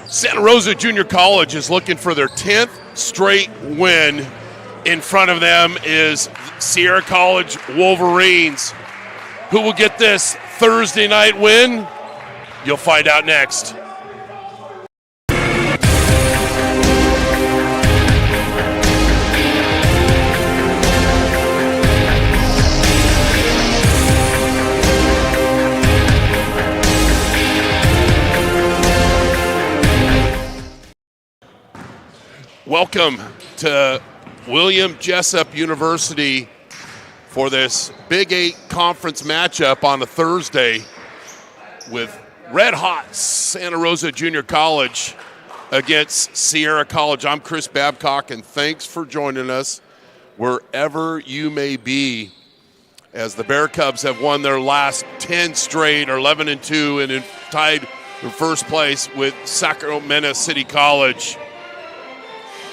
Santa Rosa Junior College is looking for their 10th straight win. In front of them is Sierra College Wolverines. Who will get this Thursday night win? You'll find out next. Welcome to William Jessup University for this Big 8 conference matchup on a Thursday with red hot Santa Rosa Junior College against Sierra College. I'm Chris Babcock, and thanks for joining us wherever you may be, as the Bear Cubs have won their last 10 straight, or 11-2, and tied in first place with Sacramento City College.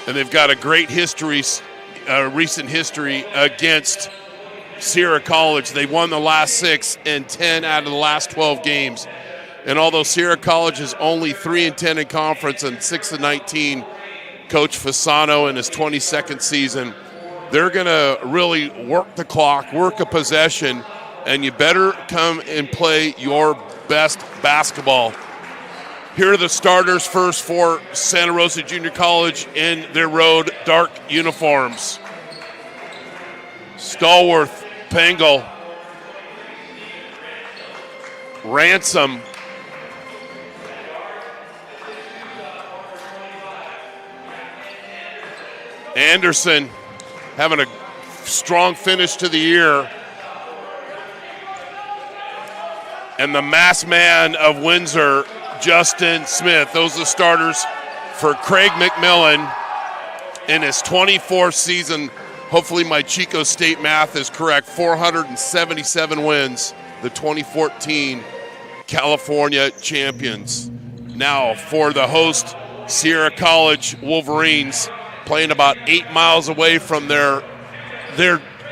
And they've got a great history, recent history against Sierra College. They won the last 6 and 10 out of the last 12 games. And although Sierra College is only 3-10 in conference and 6-19, Coach Fasano in his 22nd season, they're going to really work the clock, work a possession, and you better come and play your best basketball. Here are the starters first for Santa Rosa Junior College in their road dark uniforms. Stallworth, Pengel, Ransom, Anderson having a strong finish to the year, and the mass man of Windsor, Justin Smith. Those are the starters for Craig McMillan in his 24th season. Hopefully my Chico State math is correct. 477 wins, the 2014 California champions. Now for the host, Sierra College Wolverines, playing about 8 miles away from their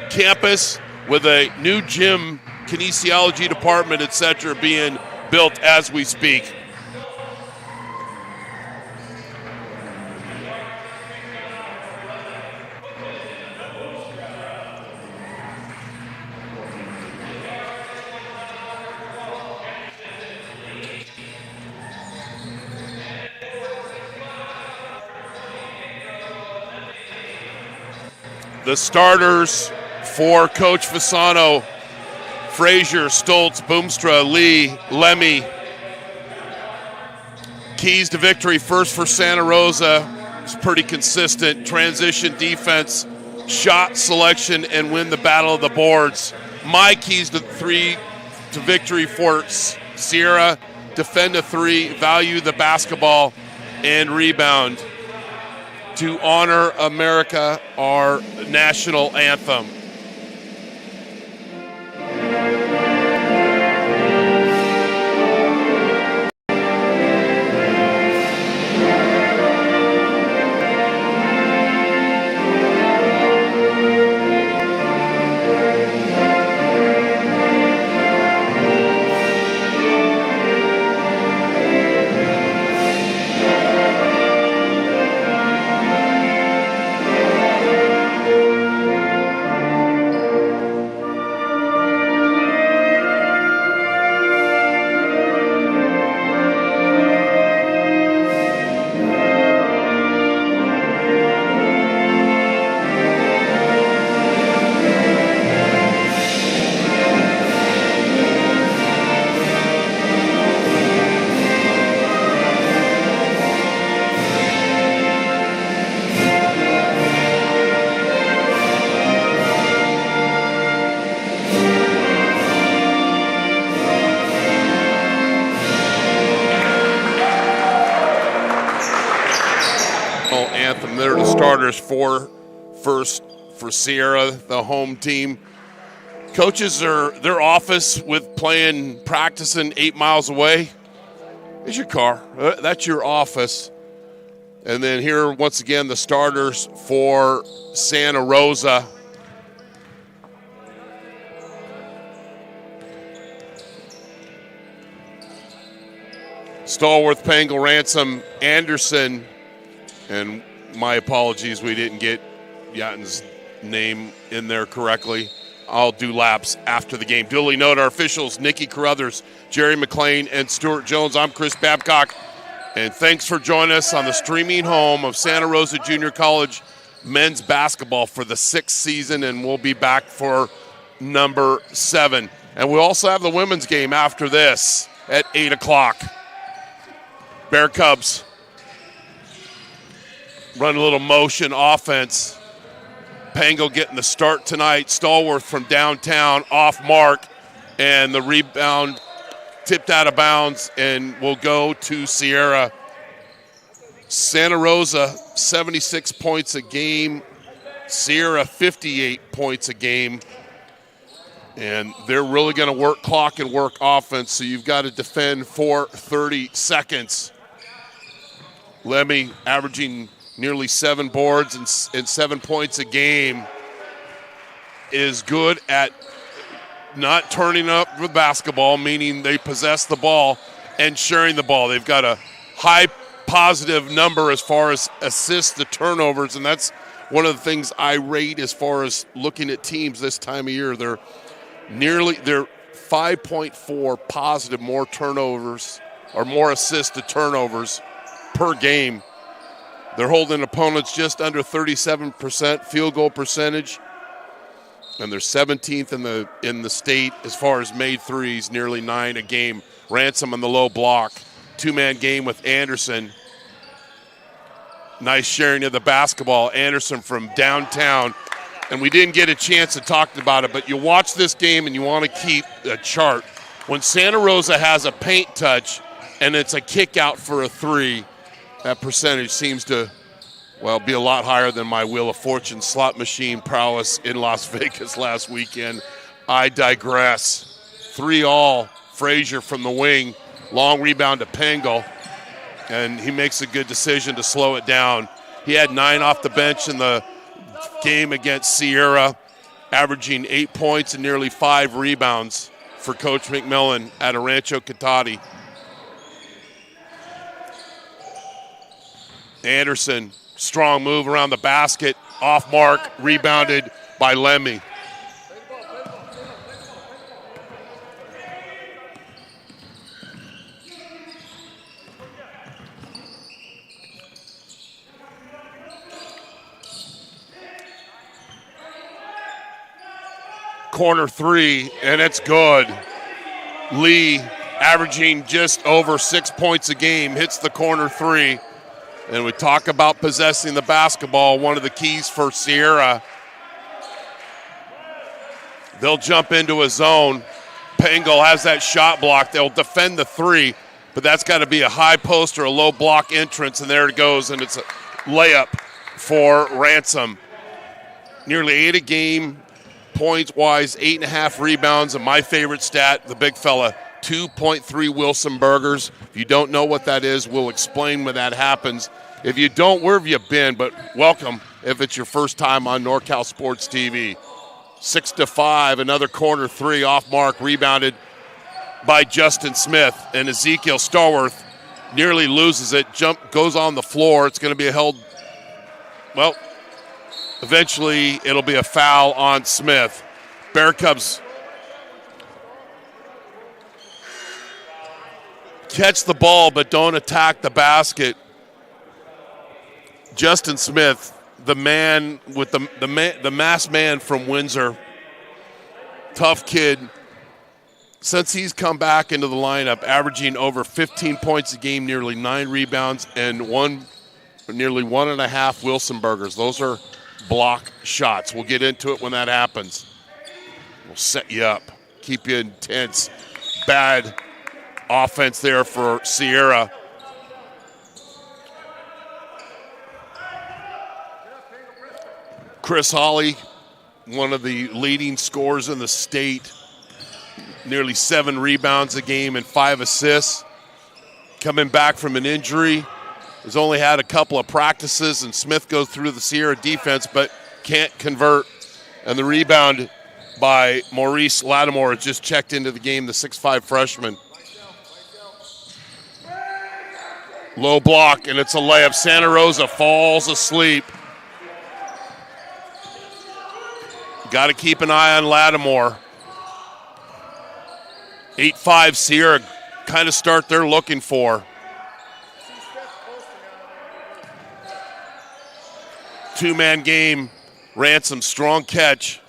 campus, with a new gym, kinesiology department, etc., being built as we speak. The starters for Coach Fasano: Frazier, Stoltz, Boomstra, Lee, Lemmy. Keys to victory first for Santa Rosa. It's pretty consistent. Transition defense, shot selection, and win the battle of the boards. My keys to victory for Sierra: defend a 3, value the basketball, and rebound. To honor America, our national anthem. Anthem. They're the starters for Sierra, the home team. Coaches are their office with practicing 8 miles away. Is your car. That's your office. And then here, once again, the starters for Santa Rosa. Stallworth, Pangle, Ransom, Anderson, and my apologies, we didn't get Yatton's name in there correctly. I'll do laps after the game. Duly note our officials, Nikki Carruthers, Jerry McLean, and Stuart Jones. I'm Chris Babcock, and thanks for joining us on the streaming home of Santa Rosa Junior College men's basketball for the 6th season, and we'll be back for number 7. And we'll also have the women's game after this at 8 o'clock. Bear Cubs run a little motion offense. Pango getting the start tonight. Stallworth from downtown off mark, and the rebound tipped out of bounds and will go to Sierra. Santa Rosa, 76 points a game. Sierra, 58 points a game. And they're really going to work clock and work offense, so you've got to defend for 30 seconds. Lemmy averaging nearly 7 boards and 7 points a game, is good at not turning up the basketball, meaning they possess the ball, and sharing the ball. They've got a high positive number as far as assists to turnovers, and that's one of the things I rate as far as looking at teams this time of year. They're 5.4 positive more turnovers or more assists to turnovers per game. They're holding opponents just under 37% field goal percentage, and they're 17th in the state as far as made threes, nearly 9 a game. Ransom on the low block. 2-man game with Anderson. Nice sharing of the basketball. Anderson from downtown. And we didn't get a chance to talk about it, but you watch this game and you want to keep a chart. When Santa Rosa has a paint touch and it's a kick out for a 3, that percentage seems to, be a lot higher than my Wheel of Fortune slot machine prowess in Las Vegas last weekend. I digress. 3-all, Frazier from the wing. Long rebound to Pengel, and he makes a good decision to slow it down. He had 9 off the bench in the game against Sierra, averaging 8 points and nearly 5 rebounds for Coach McMillan at Rancho Cotati. Anderson, strong move around the basket, off mark, rebounded by Lemmy. Corner 3, and it's good. Lee, averaging just over 6 points a game, hits the corner 3. And we talk about possessing the basketball, one of the keys for Sierra. They'll jump into a zone. Pengel has that shot block. They'll defend the 3, but that's got to be a high post or a low block entrance, and there it goes, and it's a layup for Ransom. Nearly 8 a game, points-wise, 8.5 rebounds, and my favorite stat, the big fella, 2.3 Wilson burgers. If you don't know what that is, we'll explain when that happens. If you don't, where have you been? But welcome if it's your first time on NorCal Sports TV. 6-5, another corner 3 off mark, rebounded by Justin Smith. And Ezekiel Stallworth nearly loses it, goes on the floor. It's going to be eventually it'll be a foul on Smith. Bear Cubs catch the ball but don't attack the basket. Justin Smith, the man with the masked man from Windsor, tough kid. Since he's come back into the lineup, averaging over 15 points a game, nearly 9 rebounds, and nearly 1.5 Wilson burgers. Those are block shots. We'll get into it when that happens. We'll set you up, keep you intense. Bad offense there for Sierra. Chris Hawley, one of the leading scorers in the state, nearly 7 rebounds a game and 5 assists. Coming back from an injury, has only had a couple of practices, and Smith goes through the Sierra defense but can't convert. And the rebound by Maurice Lattimore has just checked into the game, the 6'5 freshman. Low block, and it's a layup. Santa Rosa falls asleep. Got to keep an eye on Lattimore. 8-5 Sierra, kind of start they're looking for. Two-man game. Ransom, strong catch.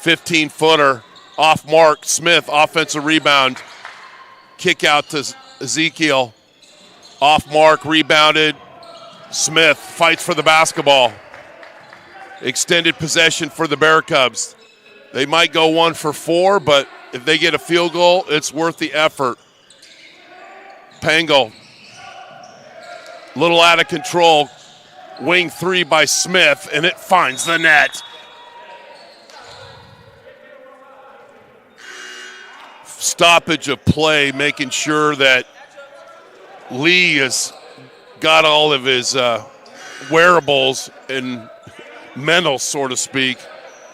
15-footer. Off mark. Smith, offensive rebound. Kick out to Ezekiel. Off mark, rebounded. Smith fights for the basketball. Extended possession for the Bear Cubs. They might go 1 for 4, but if they get a field goal, it's worth the effort. Pangol, little out of control. Wing 3 by Smith, and it finds the net. Stoppage of play, making sure that Lee has got all of his wearables and mental, so to speak.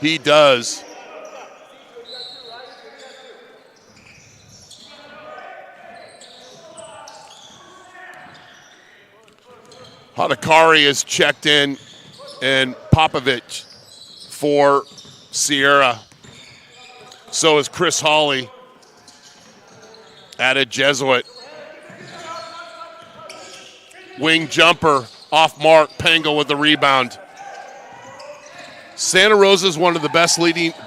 He does. Hadakari is checked in, and Popovich for Sierra. So is Chris Hawley. Added Jesuit. Wing jumper, off mark, Pangol with the rebound. Santa Rosa is one of the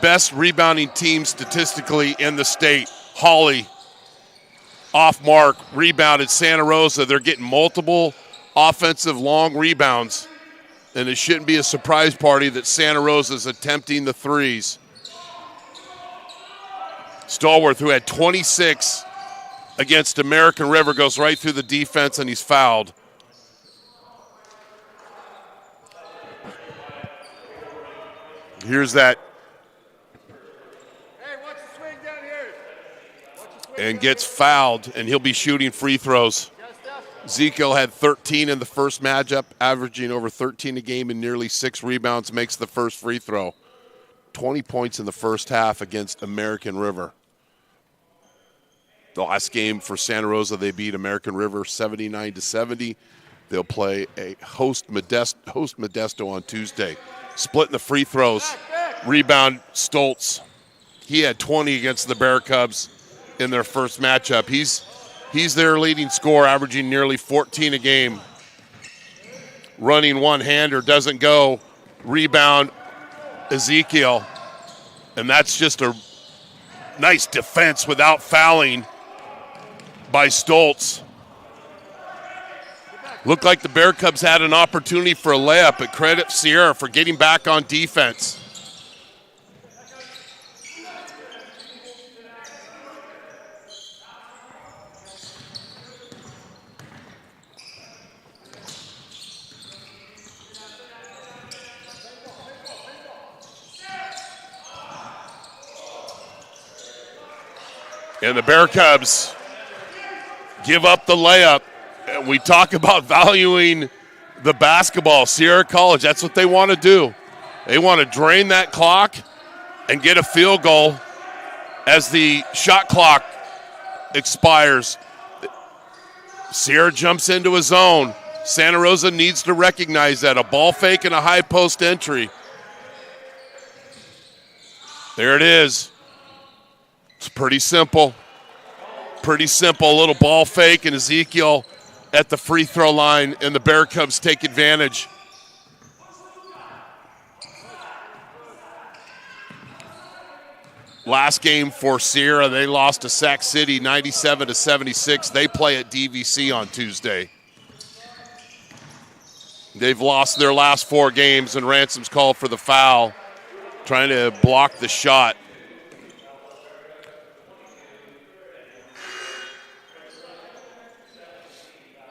best rebounding teams statistically in the state. Hawley, off mark, rebounded Santa Rosa. They're getting multiple offensive long rebounds, and it shouldn't be a surprise party that Santa Rosa is attempting the threes. Stallworth, who had 26 against American River, goes right through the defense, and he's fouled. Here's that. Hey, watch the swing down here. And gets fouled, and he'll be shooting free throws. Ezekiel had 13 in the first matchup, averaging over 13 a game and nearly 6 rebounds, makes the first free throw. 20 points in the first half against American River. The last game for Santa Rosa, they beat American River 79-70. They'll play a host Modesto on Tuesday. Splitting the free throws. Rebound, Stoltz. He had 20 against the Bear Cubs in their first matchup. He's their leading scorer, averaging nearly 14 a game. Running one-hander, doesn't go. Rebound, Ezekiel. And that's just a nice defense without fouling by Stoltz. Looked like the Bear Cubs had an opportunity for a layup, but credit Sierra for getting back on defense. And the Bear Cubs give up the layup. And we talk about valuing the basketball. Sierra College, that's what they want to do. They want to drain that clock and get a field goal as the shot clock expires. Sierra jumps into a zone. Santa Rosa needs to recognize that. A ball fake and a high post entry. There it is. It's pretty simple. Pretty simple. A little ball fake, and Ezekiel at the free throw line, and the Bear Cubs take advantage. Last game for Sierra, they lost to Sac City 97-76. They play at DVC on Tuesday. They've lost their last 4 games, and Ransom's called for the foul, trying to block the shot.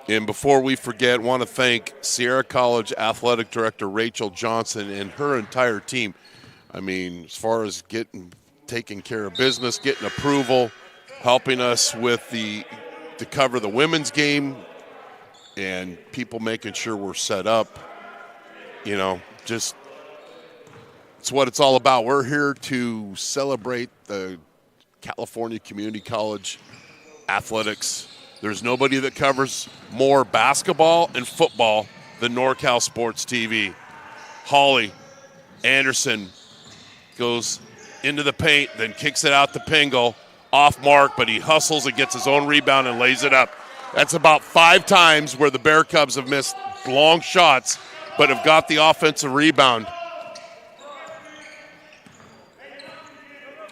And before we forget, want to thank Sierra College Athletic Director Rachel Johnson and her entire team. I mean, as far as taking care of business, getting approval, helping us with to cover the women's game, and people making sure we're set up. You know, just it's what it's all about. We're here to celebrate the California Community College athletics There's nobody that covers more basketball and football than NorCal Sports TV. Hawley, Anderson goes into the paint, then kicks it out to Pingle. Off mark, but he hustles and gets his own rebound and lays it up. That's about 5 times where the Bear Cubs have missed long shots, but have got the offensive rebound.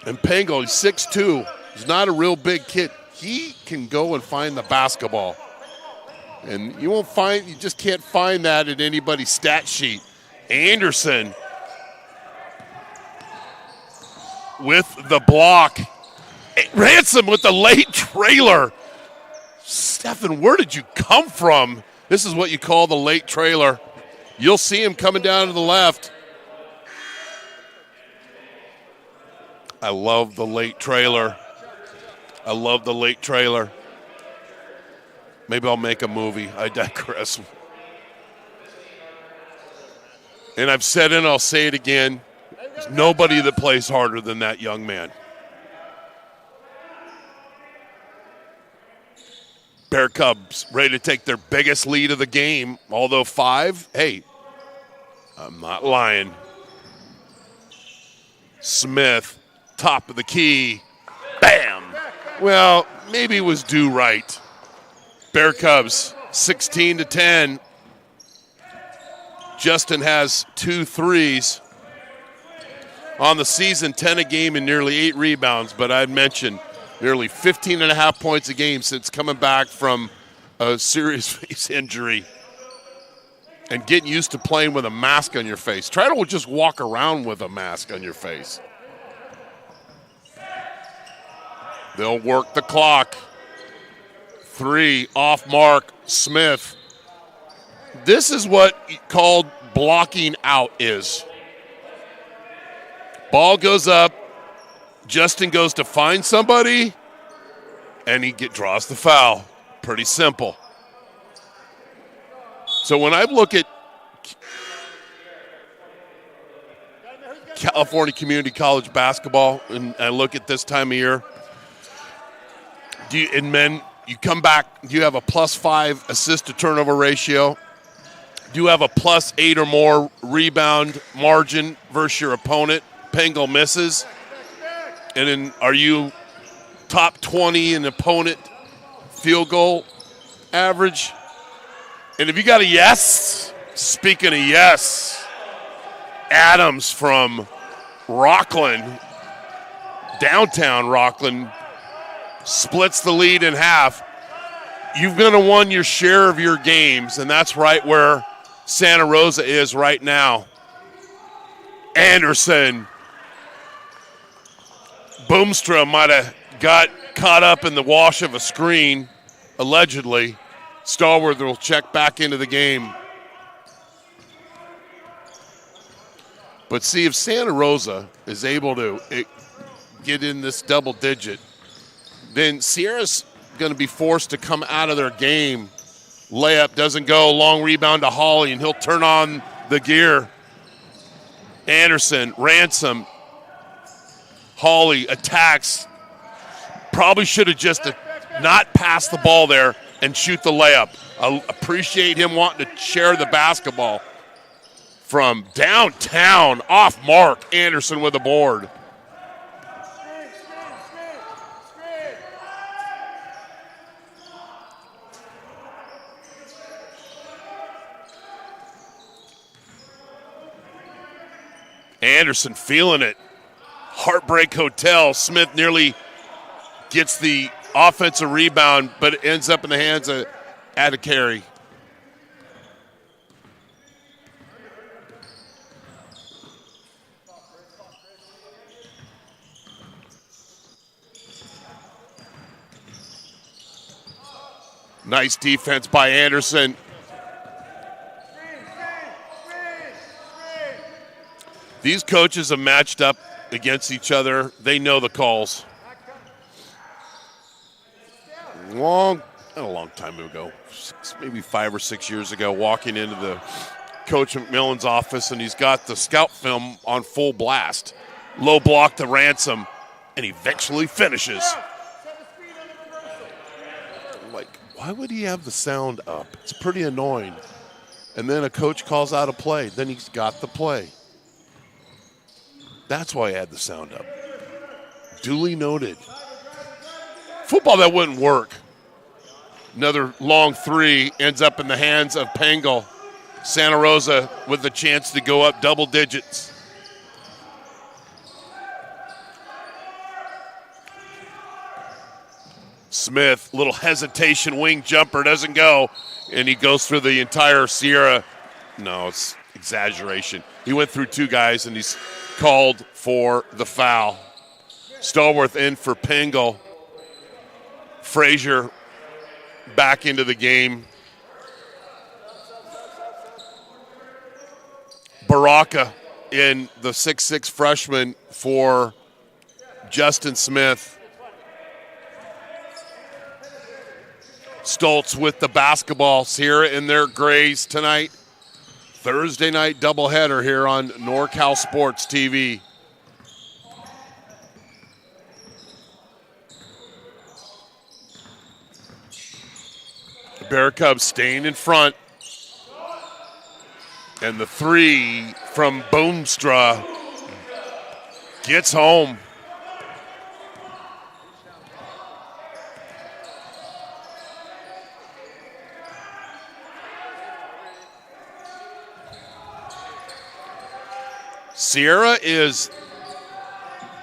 And Pingle, he's 6'2". He's not a real big kid. He can go and find the basketball. And you just can't find that in anybody's stat sheet. Anderson with the block. Ransom with the late trailer. Stephen, where did you come from? This is what you call the late trailer. You'll see him coming down to the left. I love the late trailer. I love the late trailer. Maybe I'll make a movie. I digress. And I've said it and I'll say it again. There's nobody that plays harder than that young man. Bear Cubs ready to take their biggest lead of the game, although 5. Hey, I'm not lying. Smith, top of the key. Bam! Well, maybe it was due right. Bear Cubs, 16-10. Justin has 2 threes. On the season, 10 a game and nearly 8 rebounds, but I'd mentioned nearly 15.5 points a game since coming back from a serious face injury and getting used to playing with a mask on your face. Try to just walk around with a mask on your face. They'll work the clock. 3, off mark, Smith. This is what called blocking out is. Ball goes up. Justin goes to find somebody, and he draws the foul. Pretty simple. So when I look at California Community College basketball, and I look at this time of year, you come back, do you have a +5 assist to turnover ratio? Do you have a +8 or more rebound margin versus your opponent? Pingle misses. And then are you top 20 in opponent field goal average? And if you got a yes, speaking of yes, Adams from Rockland, downtown Rockland, splits the lead in half. You've going to won your share of your games, and that's right where Santa Rosa is right now. Anderson. Boomstra might have got caught up in the wash of a screen, allegedly. Stallworth will check back into the game. But see, if Santa Rosa is able to get in this double digit, then Sierra's going to be forced to come out of their game. Layup doesn't go, long rebound to Hawley, and he'll turn on the gear. Anderson, Ransom, Hawley attacks. Probably should have just not passed the ball there and shoot the layup. I appreciate him wanting to share the basketball. From downtown, off mark, Anderson with a board. Anderson feeling it. Heartbreak Hotel. Smith nearly gets the offensive rebound, but it ends up in the hands of Adekari. Nice defense by Anderson. These coaches have matched up against each other. They know the calls. Not a long time ago, maybe 5 or 6 years ago, walking into the Coach McMillan's office, and he's got the scout film on full blast. Low block to Ransom, and eventually finishes. Like, Why would he have the sound up? It's pretty annoying. And then a coach calls out a play. Then he's got the play. That's why I had the sound up. Duly noted. Football that wouldn't work. Another long three ends up in the hands of Pengel. Santa Rosa with the chance to go up double digits. Smith, little hesitation, wing jumper, doesn't go, and he goes through the entire Sierra. No, it's exaggeration. He went through two guys, and he's called for the foul. Stallworth in for Pengel. Frazier back into the game. Baraka in the 6'6 freshman for Justin Smith. Stoltz with the basketball. Sierra in their grays tonight. Thursday night doubleheader here on NorCal Sports TV. The Bear Cubs staying in front. And the three from Boomstra gets home. Sierra is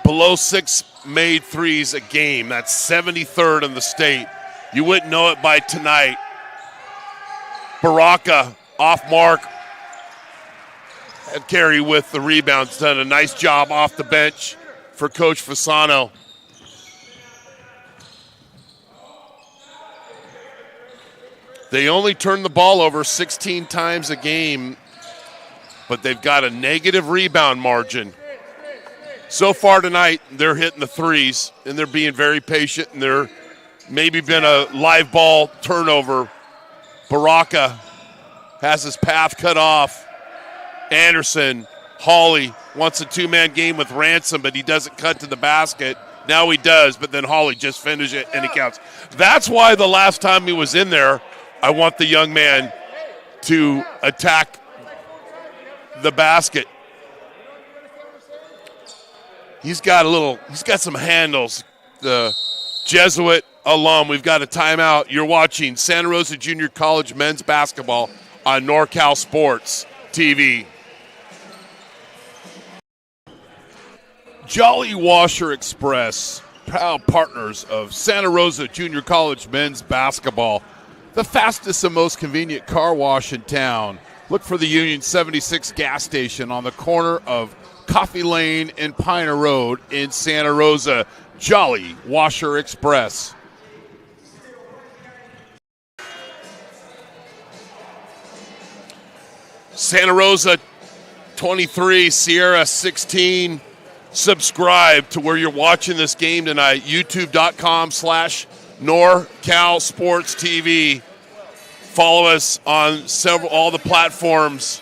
below 6 made threes a game. That's 73rd in the state. You wouldn't know it by tonight. Baraka off mark. And Carey with the rebounds, done a nice job off the bench for Coach Fasano. They only turn the ball over 16 times a game, but they've got a negative rebound margin. So far tonight, they're hitting the threes, and they're being very patient, and there maybe been a live ball turnover. Baraka has his path cut off. Anderson, Hawley wants a two-man game with Ransom, but he doesn't cut to the basket. Now he does, but then Hawley just finished it, and it counts. That's why the last time he was in there, I want the young man to attack the basket. He's got some handles. The Jesuit alum, we've got a timeout. You're watching Santa Rosa Junior College men's basketball on NorCal Sports TV. Jolly Washer Express, proud partners of Santa Rosa Junior College men's basketball. The fastest and most convenient car wash in town. Look for the Union 76 gas station on the corner of Coffee Lane and Piner Road in Santa Rosa. Jolly Washer Express. Santa Rosa 23, Sierra 16. Subscribe to where you're watching this game tonight. YouTube.com/NorCal Sports TV. Follow us on all the platforms.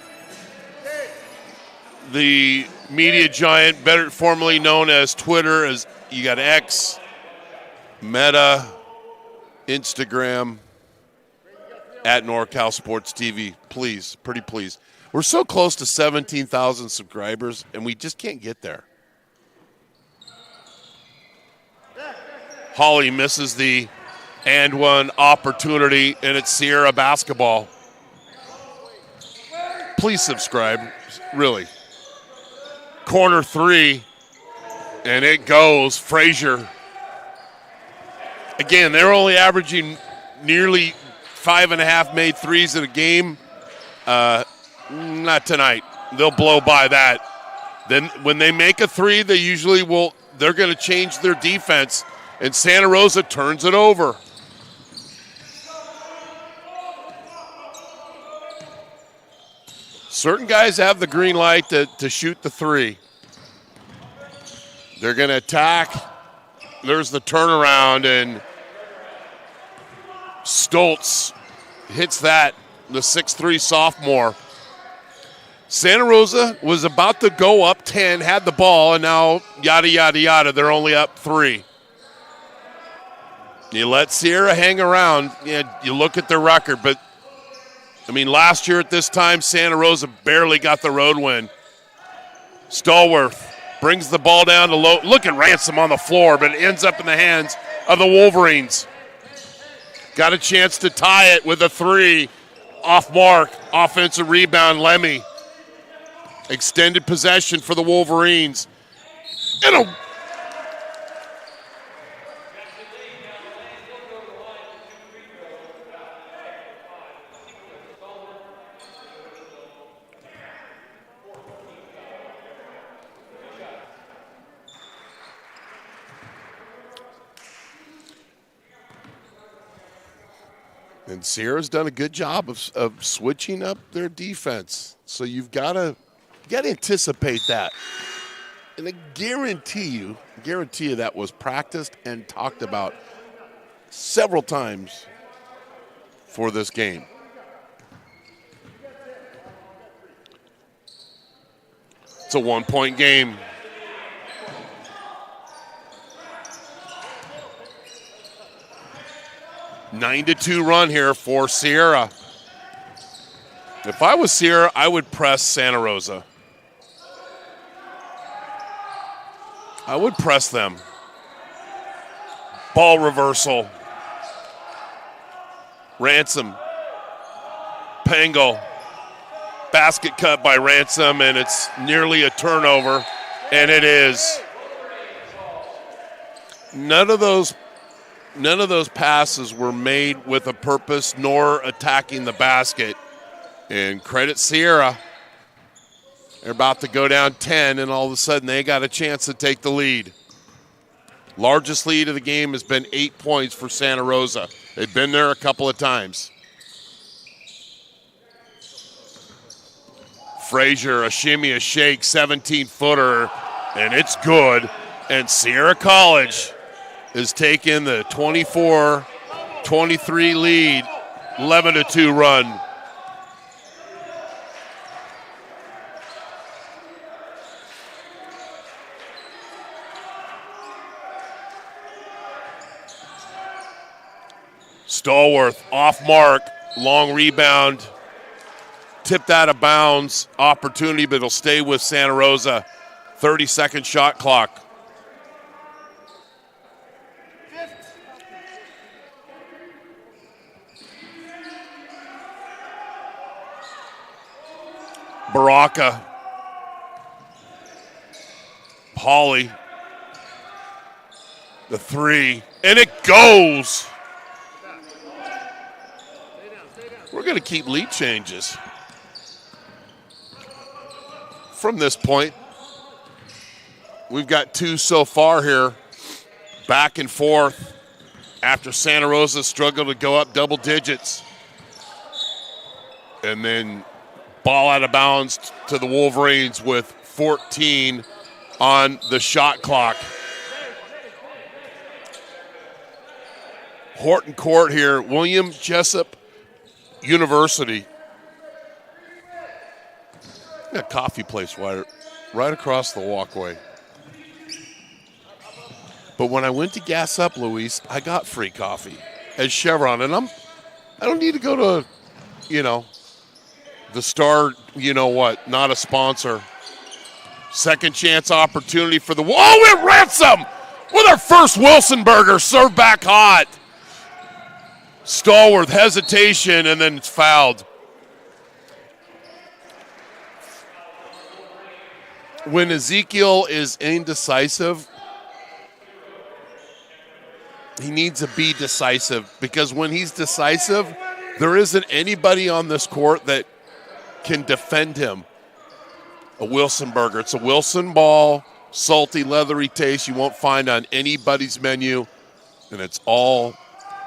The media giant, better formerly known as Twitter, as you got X, Meta, Instagram, at NorCal Sports TV. Please, pretty please. We're so close to 17,000 subscribers, and we just can't get there. Hawley misses the and one opportunity, and it's Sierra basketball. Please subscribe, really. Corner three, and it goes. Frazier. Again, they're only averaging nearly 5.5 made threes in a game. Not tonight. They'll blow by that. Then when they make a three, they usually will. They're going to change their defense, and Santa Rosa turns it over. Certain guys have the green light to shoot the three. They're going to attack. There's the turnaround, and Stoltz hits that, the 6'3 sophomore. Santa Rosa was about to go up 10, had the ball, and now yada, yada, yada. They're only up 3. You let Sierra hang around. Yeah, you look at their record, but I mean, last year at this time, Santa Rosa barely got the road win. Stallworth brings the ball down to low. Look at Ransom on the floor, but it ends up in the hands of the Wolverines. Got a chance to tie it with a three. Off mark, offensive rebound, Lemmy. Extended possession for the Wolverines. And And Sierra's done a good job of switching up their defense. So you've got to anticipate that. And I guarantee you that was practiced and talked about several times for this game. It's a one-point game. A 9-2 run here for Sierra. If I was Sierra, I would press Santa Rosa. I would press them. Ball reversal. Ransom. Pangle. Basket cut by Ransom, and it's nearly a turnover, and it is. None of those passes were made with a purpose nor attacking the basket. And credit Sierra. They're about to go down 10, and all of a sudden they got a chance to take the lead. Largest lead of the game has been 8 points for Santa Rosa. They've been there a couple of times. Frazier, a shimmy, a shake, 17-footer, and it's good. And Sierra College is taking the 24-23 lead, 11-2 run. Stallworth off mark, long rebound, tipped out of bounds, opportunity, but it'll stay with Santa Rosa. 30-second shot clock. Baraka. Hawley. The three, and it goes. We're going to keep lead changes. From this point, we've got two so far here, back and forth, after Santa Rosa struggled to go up double digits. And then ball out of bounds to the Wolverines with 14 on the shot clock. Horton Court here, William Jessup University. A coffee place right across the walkway. But when I went to gas up, Luis, I got free coffee at Chevron, and I don't need to go to, the Star, not a sponsor. Second chance opportunity for the and Ransom with our first Wilson burger served back hot. Stallworth hesitation, and then it's fouled. When Ezekiel is indecisive, he needs to be decisive, because when he's decisive, there isn't anybody on this court that can defend him. A Wilson burger. It's a Wilson ball, salty, leathery taste you won't find on anybody's menu, and it's all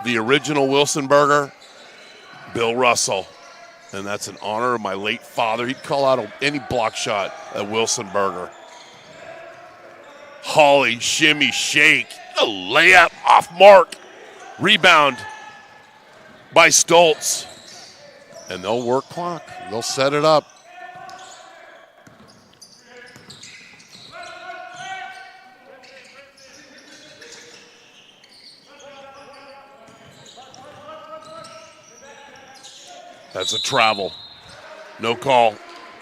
the original Wilson burger, Bill Russell. And that's in honor of my late father. He'd call out any block shot at Wilson burger. Hawley, shimmy, shake, a layup off mark. Rebound by Stoltz. And they'll work clock. They'll set it up. That's a travel. No call.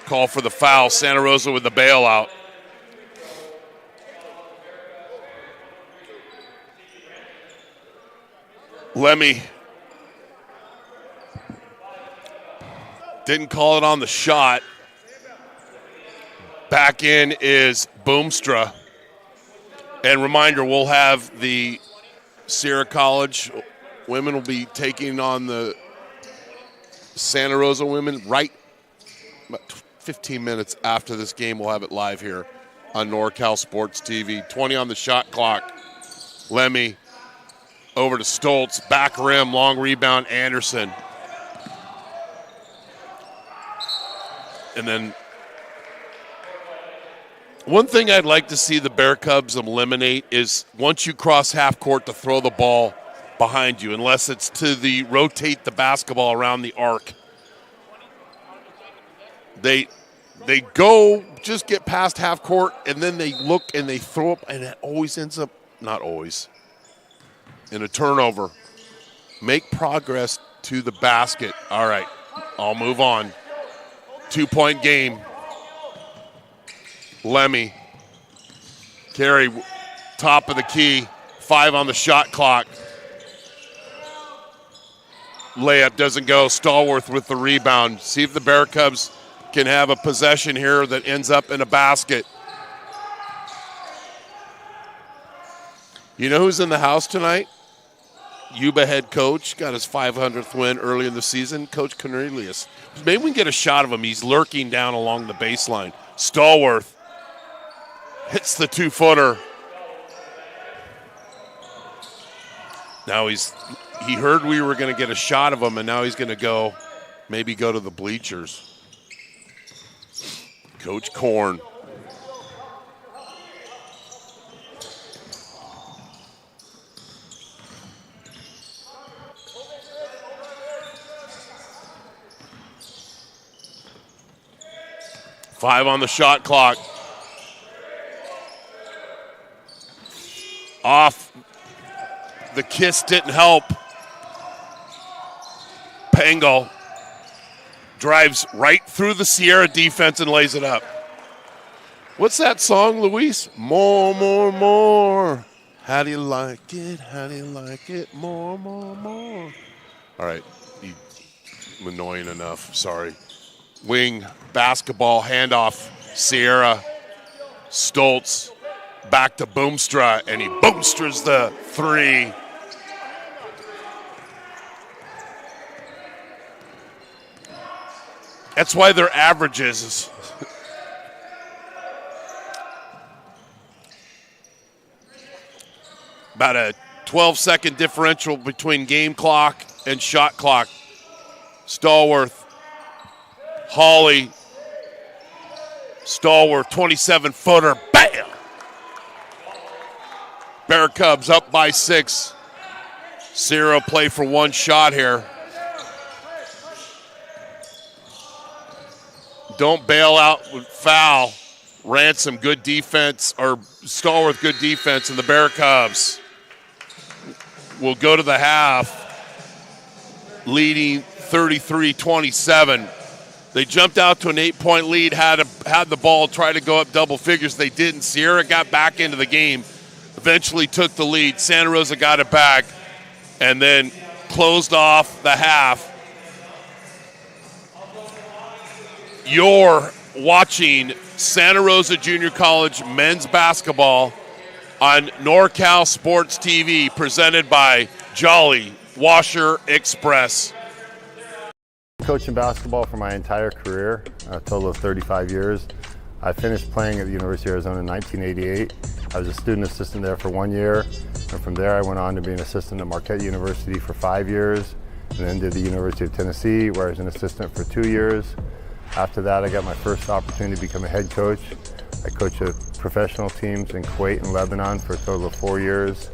Call for the foul. Santa Rosa with the bailout. Lemmy didn't call it on the shot. Back in is Boomstra. And reminder, we'll have the Sierra College women will be taking on the Santa Rosa women right about 15 minutes after this game. We'll have it live here on NorCal Sports TV. 20 on the shot clock. Lemmy over to Stoltz, back rim, long rebound, Anderson. And then one thing I'd like to see the Bear Cubs eliminate is once you cross half court to throw the ball behind you, unless it's to rotate the basketball around the arc. They go, just get past half court, and then they look and they throw up, and it always ends up, not always, in a turnover. Make progress to the basket. All right, I'll move on. 2-point game. Lemmy. Carey, top of the key. 5 on the shot clock. Layup doesn't go. Stallworth with the rebound. See if the Bear Cubs can have a possession here that ends up in a basket. You know who's in the house tonight? Yuba head coach, got his 500th win early in the season, Coach Cornelius. Maybe we can get a shot of him. He's lurking down along the baseline. Stallworth hits the 2-footer. Now he heard we were going to get a shot of him, and now he's going to maybe go to the bleachers. Coach Korn. Five on the shot clock. Off. The kiss didn't help. Pango drives right through the Sierra defense and lays it up. What's that song, Luis? More, more, more. How do you like it? How do you like it? More, more, more. All right. I'm annoying enough. Sorry. Wing basketball handoff. Sierra. Stoltz. Back to Boomstra, and he boomsters the 3. That's why their average is about a 12-second differential between game clock and shot clock. Stallworth, Hawley, Stallworth, 27-footer, bam! Bear Cubs up by 6. Sierra play for one shot here. Don't bail out with foul. Ransom, good defense, or Stallworth, good defense, and the Bear Cubs will go to the half, leading 33-27. They jumped out to an 8-point lead, had the ball, tried to go up double figures. They didn't. Sierra got back into the game, eventually took the lead. Santa Rosa got it back, and then closed off the half. You're watching Santa Rosa Junior College men's basketball on NorCal Sports TV, presented by Jolly Washer Express. Coaching basketball for my entire career, a total of 35 years. I finished playing at the University of Arizona in 1988. I was a student assistant there for 1 year, and from there I went on to be an assistant at Marquette University for 5 years, and then did the University of Tennessee, where I was an assistant for 2 years. After that, I got my first opportunity to become a head coach. I coached professional teams in Kuwait and Lebanon for a total of 4 years.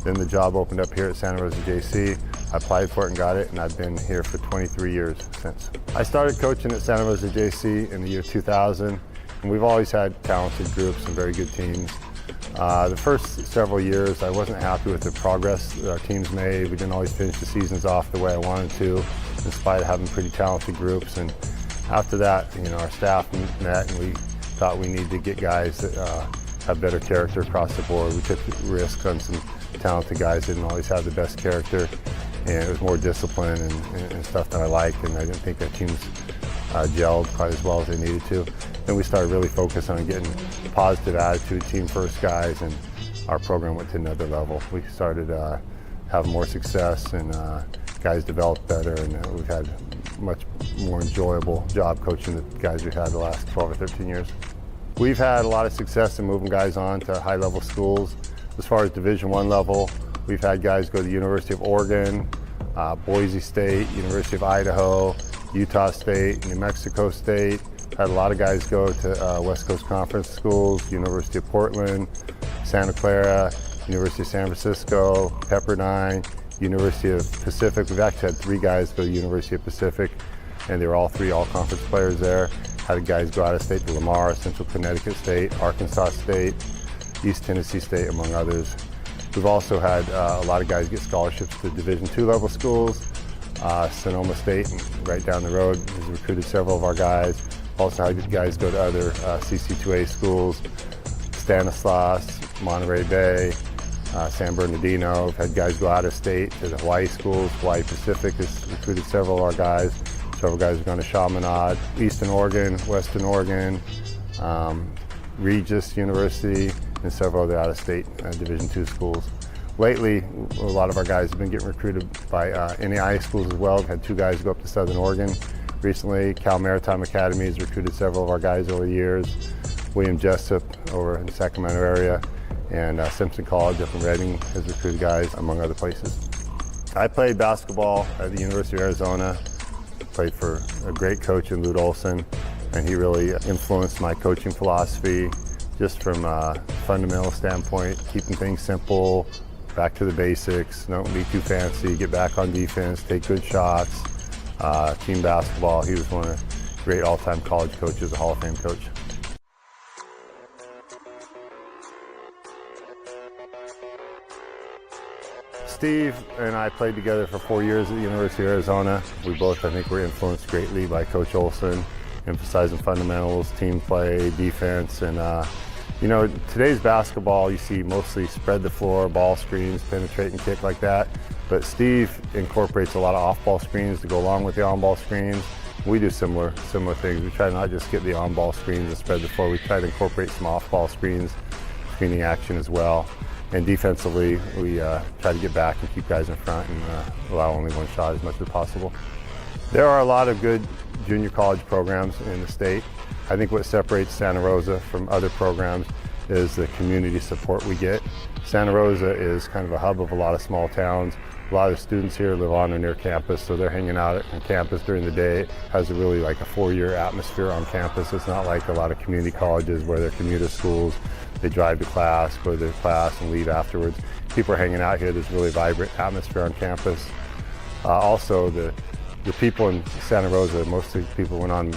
Then the job opened up here at Santa Rosa JC. I applied for it and got it, and I've been here for 23 years since. I started coaching at Santa Rosa JC in the year 2000, and we've always had talented groups and very good teams. The first several years, I wasn't happy with the progress our teams made. We didn't always finish the seasons off the way I wanted to, in spite of having pretty talented groups. And after that, our staff met and we thought we needed to get guys that have better character across the board. We took risks on some talented guys that didn't always have the best character, and it was more discipline and stuff that I liked, and I didn't think our teams gelled quite as well as they needed to. Then we started really focusing on getting positive attitude, team first guys, and our program went to another level. We started having more success, and guys developed better, and we've had much more enjoyable job coaching the guys we've had the last 12 or 13 years. We've had a lot of success in moving guys on to high-level schools. As far as Division I level, we've had guys go to the University of Oregon, Boise State, University of Idaho, Utah State, New Mexico State. Had a lot of guys go to West Coast Conference schools, University of Portland, Santa Clara, University of San Francisco, Pepperdine, University of Pacific. We've actually had 3 guys go to University of Pacific, and they were all 3 all-conference players there. Had guys go out of state to Lamar, Central Connecticut State, Arkansas State, East Tennessee State, among others. We've also had a lot of guys get scholarships to Division II level schools. Sonoma State, right down the road, has recruited several of our guys. Also had guys go to other CC2A schools, Stanislaus, Monterey Bay, San Bernardino. We've had guys go out of state to the Hawaii schools. Hawaii Pacific has recruited several of our guys. Several guys have gone to Chaminade, Eastern Oregon, Western Oregon, Regis University, and several other out-of-state Division II schools. Lately, a lot of our guys have been getting recruited by NAIA schools as well. We've had 2 guys go up to Southern Oregon recently. Cal Maritime Academy has recruited several of our guys over the years. William Jessup over in the Sacramento area, and Simpson College up in Redding has recruited guys, among other places. I played basketball at the University of Arizona. Played for a great coach in Lute Olson, and he really influenced my coaching philosophy, just from a fundamental standpoint, keeping things simple, back to the basics, don't be too fancy, get back on defense, take good shots, team basketball. He was one of the great all-time college coaches, a Hall of Fame coach. Steve and I played together for 4 years at the University of Arizona. We both, I think, were influenced greatly by Coach Olson, emphasizing fundamentals, team play, defense, and today's basketball, you see mostly spread the floor, ball screens, penetrate and kick like that. But Steve incorporates a lot of off-ball screens to go along with the on-ball screens. We do similar things. We try to not just get the on-ball screens and spread the floor. We try to incorporate some off-ball screens, screening action as well. And defensively, we try to get back and keep guys in front and allow only one shot as much as possible. There are a lot of good junior college programs in the state. I think what separates Santa Rosa from other programs is the community support we get. Santa Rosa is kind of a hub of a lot of small towns. A lot of the students here live on or near campus, so they're hanging out on campus during the day. It has a really like a 4-year atmosphere on campus. It's not like a lot of community colleges where they're commuter schools. They drive to class, go to their class, and leave afterwards. People are hanging out here. There's a really vibrant atmosphere on campus. Also, the people in Santa Rosa, most of the people went on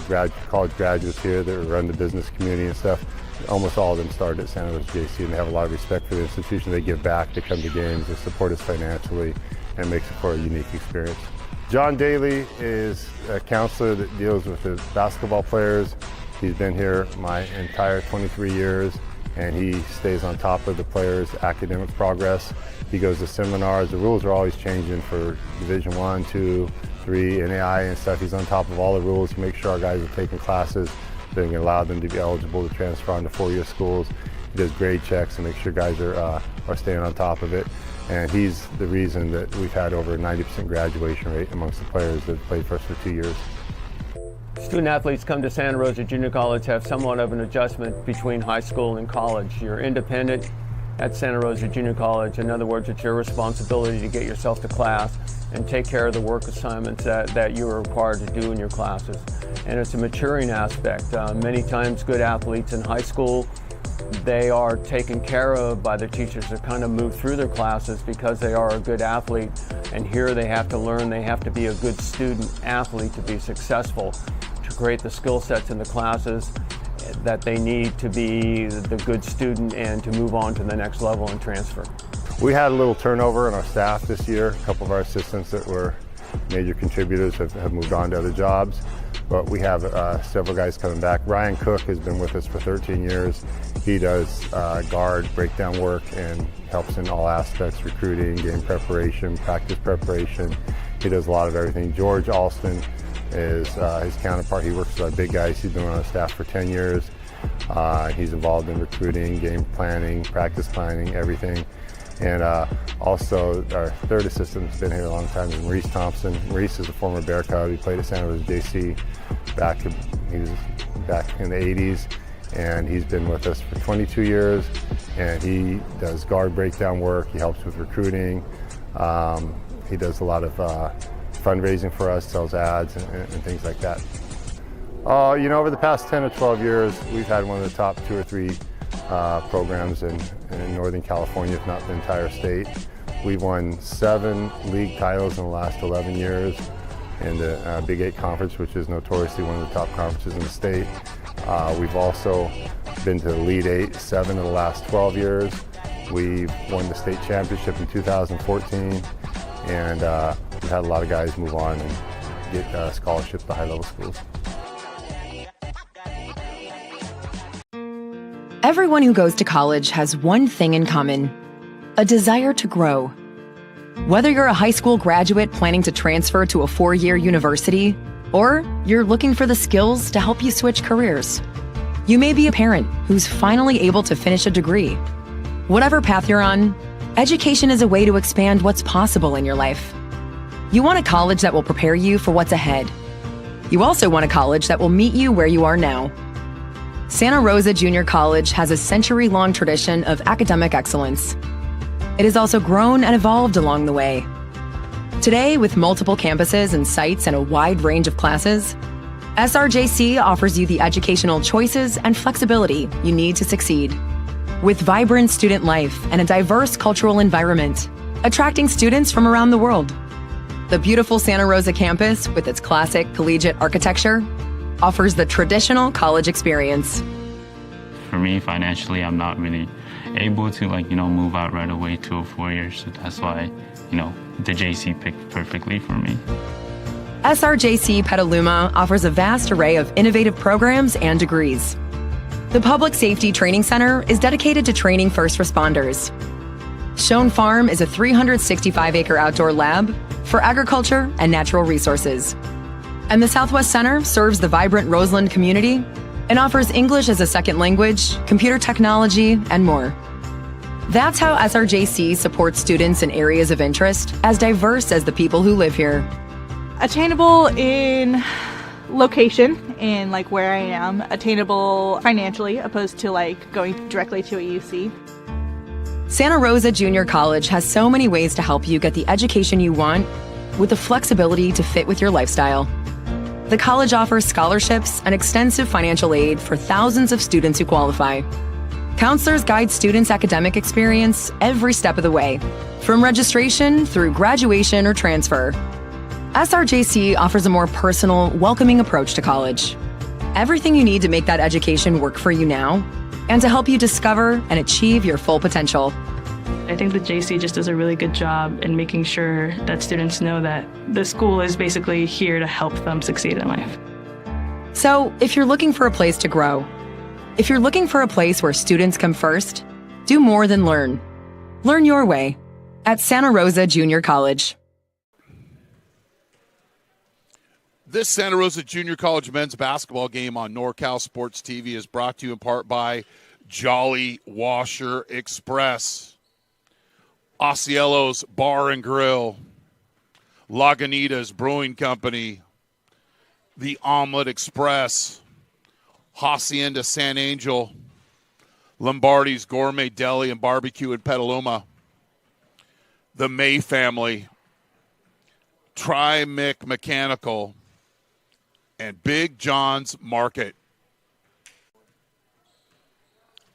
college graduates here that run the business community and stuff. Almost all of them started at Santa Rosa JC, and they have a lot of respect for the institution. They give back, they come to games, they support us financially, and makes it for a unique experience. John Daly is a counselor that deals with the basketball players. He's been here my entire 23 years, and he stays on top of the players' academic progress. He goes to seminars. The rules are always changing for Division I, II, III, NAI and stuff. He's on top of all the rules to make sure our guys are taking classes that can allow them to be eligible to transfer on to 4-year schools. He does grade checks and makes sure guys are staying on top of it. And he's the reason that we've had over a 90% graduation rate amongst the players that have played for us for 2 years. Student athletes come to Santa Rosa Junior College have somewhat of an adjustment between high school and college. You're independent at Santa Rosa Junior College. In other words, it's your responsibility to get yourself to class and take care of the work assignments that you are required to do in your classes. And it's a maturing aspect. Many times good athletes in high school, they are taken care of by their teachers to kind of move through their classes because they are a good athlete. And here they have to learn, they have to be a good student athlete to be successful, to create the skill sets in the classes that they need to be the good student and to move on to the next level and transfer. We had a little turnover in our staff this year. A couple of our assistants that were major contributors have moved on to other jobs, but we have several guys coming back. Ryan Cook has been with us for 13 years. He does guard, breakdown work, and helps in all aspects: recruiting, game preparation, practice preparation. He does a lot of everything. George Alston is his counterpart. He works with our big guys. He's been on our staff for 10 years. He's involved in recruiting, game planning, practice planning, everything. And also our third assistant has been here a long time is Maurice Thompson. Maurice is a former Bear Cub. He played at Santa Rosa JC he was back in the 80s, and he's been with us for 22 years. And he does guard breakdown work. He helps with recruiting. He does a lot of fundraising for us, sells ads and things like that. Over the past 10 or 12 years, we've had one of the top 2 or 3 programs in Northern California, if not the entire state. We've won 7 league titles in the last 11 years in the Big 8 Conference, which is notoriously one of the top conferences in the state. We've also been to the Elite 8 7 of the last 12 years. We've won the state championship in 2014, and we've had a lot of guys move on and get scholarships to high-level schools. Everyone who goes to college has one thing in common: a desire to grow. Whether you're a high school graduate planning to transfer to a 4-year university, or you're looking for the skills to help you switch careers. You may be a parent who's finally able to finish a degree. Whatever path you're on, education is a way to expand what's possible in your life. You want a college that will prepare you for what's ahead. You also want a college that will meet you where you are now. Santa Rosa Junior College has a century-long tradition of academic excellence. It has also grown and evolved along the way. Today, with multiple campuses and sites and a wide range of classes, SRJC offers you the educational choices and flexibility you need to succeed. With vibrant student life and a diverse cultural environment, attracting students from around the world. The beautiful Santa Rosa campus, with its classic collegiate architecture, offers the traditional college experience. For me, financially, I'm not really able to move out right away to a 4 years. So that's why, the JC picked perfectly for me. SRJC Petaluma offers a vast array of innovative programs and degrees. The Public Safety Training Center is dedicated to training first responders. Schoen Farm is a 365-acre outdoor lab for agriculture and natural resources. And the Southwest Center serves the vibrant Roseland community and offers English as a second language, computer technology, and more. That's how SRJC supports students in areas of interest as diverse as the people who live here. Attainable in location and where I am, attainable financially opposed to going directly to a UC. Santa Rosa Junior College has so many ways to help you get the education you want with the flexibility to fit with your lifestyle. The college offers scholarships and extensive financial aid for thousands of students who qualify. Counselors guide students' academic experience every step of the way, from registration through graduation or transfer. SRJC offers a more personal, welcoming approach to college. Everything you need to make that education work for you now and to help you discover and achieve your full potential. I think the JC just does a really good job in making sure that students know that the school is basically here to help them succeed in life. So, if you're looking for a place to grow, if you're looking for a place where students come first, do more than learn. Learn your way at Santa Rosa Junior College. This Santa Rosa Junior College men's basketball game on NorCal Sports TV is brought to you in part by Jolly Washer Express, Osceola's Bar and Grill, Lagunitas Brewing Company, the Omelet Express, Hacienda San Angel, Lombardi's Gourmet Deli and Barbecue in Petaluma, the May family, Tri-Mic Mechanical, and Big John's Market.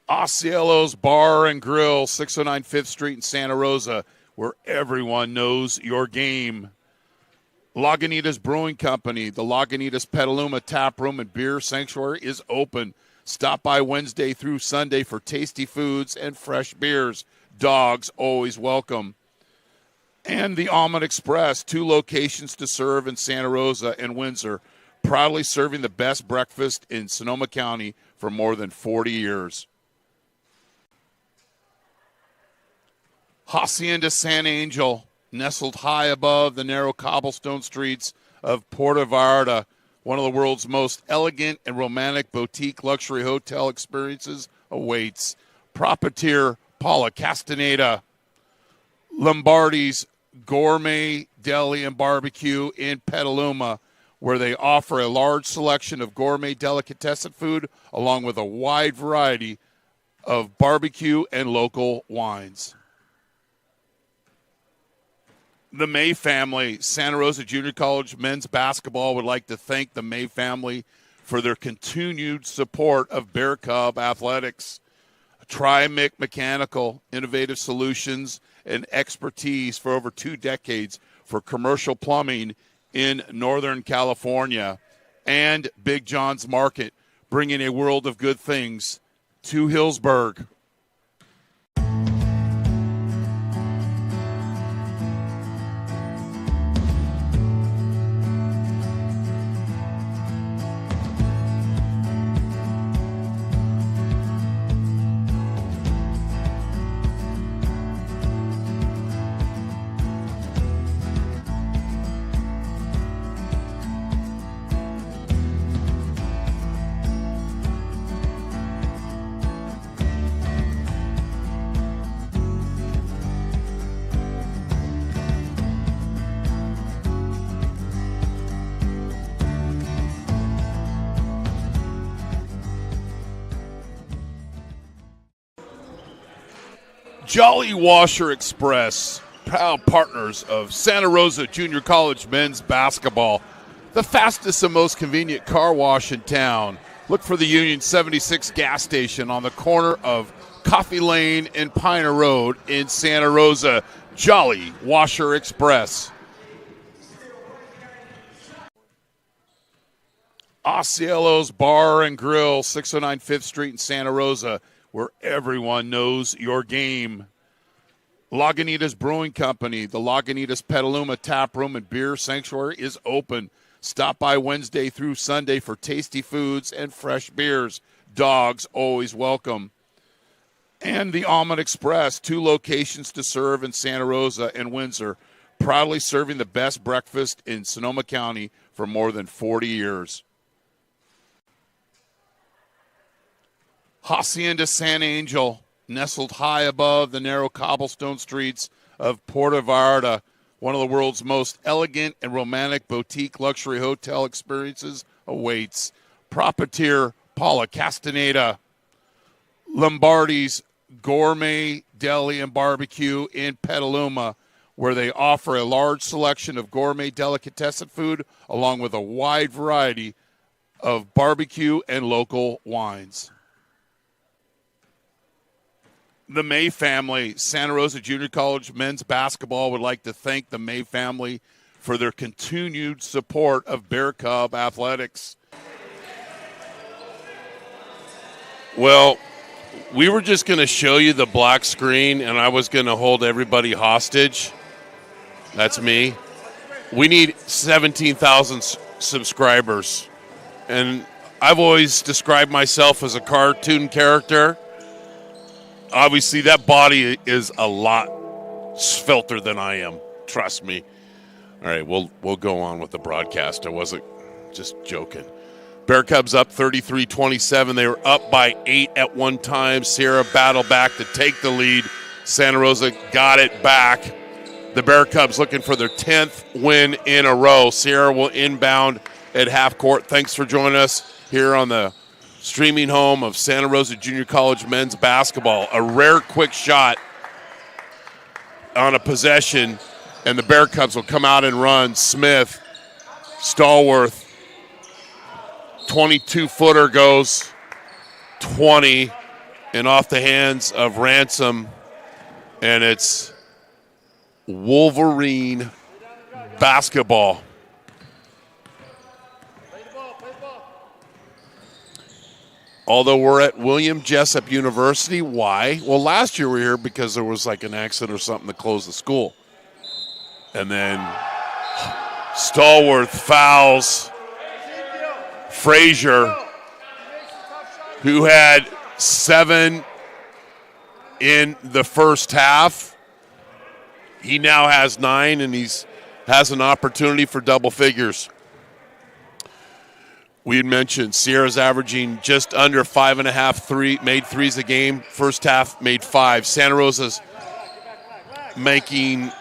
Osceola's Bar and Grill, 609 5th Street in Santa Rosa, where everyone knows your game. Lagunitas Brewing Company, the Lagunitas Petaluma Tap Room and Beer Sanctuary is open Stop by Wednesday through Sunday for tasty foods and fresh beers. Dogs always welcome. And the Almond Express, 2 locations to serve in Santa Rosa and Windsor, proudly serving the best breakfast in Sonoma County for more than 40 years. Hacienda San Angel, nestled high above the narrow cobblestone streets of Puerto Vallarta, one of the world's most elegant and romantic boutique luxury hotel experiences awaits. Proprietor Paula Castaneda, Lombardi's Gourmet Deli and Barbecue in Petaluma, where they offer a large selection of gourmet delicatessen food along with a wide variety of barbecue and local wines. The May family, Santa Rosa Junior College men's basketball would like to thank the May family for their continued support of Bear Cub athletics. Tri-Mic Mechanical, innovative solutions and expertise for over 2 decades for commercial plumbing in Northern California. And Big John's Market, bringing a world of good things to Hillsburg. Jolly Washer Express, proud partners of Santa Rosa Junior College men's basketball, the fastest and most convenient car wash in town. Look for the Union 76 gas station on the corner of Coffee Lane and Piner Road in Santa Rosa. Jolly Washer Express. Osceolos Bar and Grill, 609 5th Street in Santa Rosa, where everyone knows your game. Lagunitas Brewing Company, the Lagunitas Petaluma Tap Room and Beer Sanctuary is open. Stop by Wednesday through Sunday for tasty foods and fresh beers. Dogs always welcome. And the Almond Express, 2 locations to serve in Santa Rosa and Windsor, proudly serving the best breakfast in Sonoma County for more than 40 years. Hacienda San Angel, nestled high above the narrow cobblestone streets of Puerto Vallarta, one of the world's most elegant and romantic boutique luxury hotel experiences awaits. Proprietor Paula Castaneda, Lombardi's Gourmet Deli and Barbecue in Petaluma, where they offer a large selection of gourmet delicatessen food along with a wide variety of barbecue and local wines. The May family, Santa Rosa Junior College men's basketball would like to thank the May family for their continued support of Bear Cub athletics. Well, we were just going to show you the black screen, and I was going to hold everybody hostage. That's me. We need 17,000 subscribers. And I've always described myself as a cartoon character. Obviously, that body is a lot svelter than I am. Trust me. All right, we'll go on with the broadcast. I wasn't just joking. Bear Cubs up 33-27. They were up by 8 at one time. Sierra battled back to take the lead. Santa Rosa got it back. The Bear Cubs looking for their 10th win in a row. Sierra will inbound at half court. Thanks for joining us here on the streaming home of Santa Rosa Junior College men's basketball. A rare quick shot on a possession, and the Bear Cubs will come out and run. Smith, Stallworth, 22-footer goes 20, and off the hands of Ransom, and it's Wolverine basketball. Although we're at William Jessup University. Why? Well, last year we were here because there was like an accident or something that closed the school. And then Stallworth fouls Frazier, who had 7 in the first half. He now has 9, and has an opportunity for double figures. We had mentioned Sierra's averaging just under 5.5 made threes a game. First half made 5. Santa Rosa's making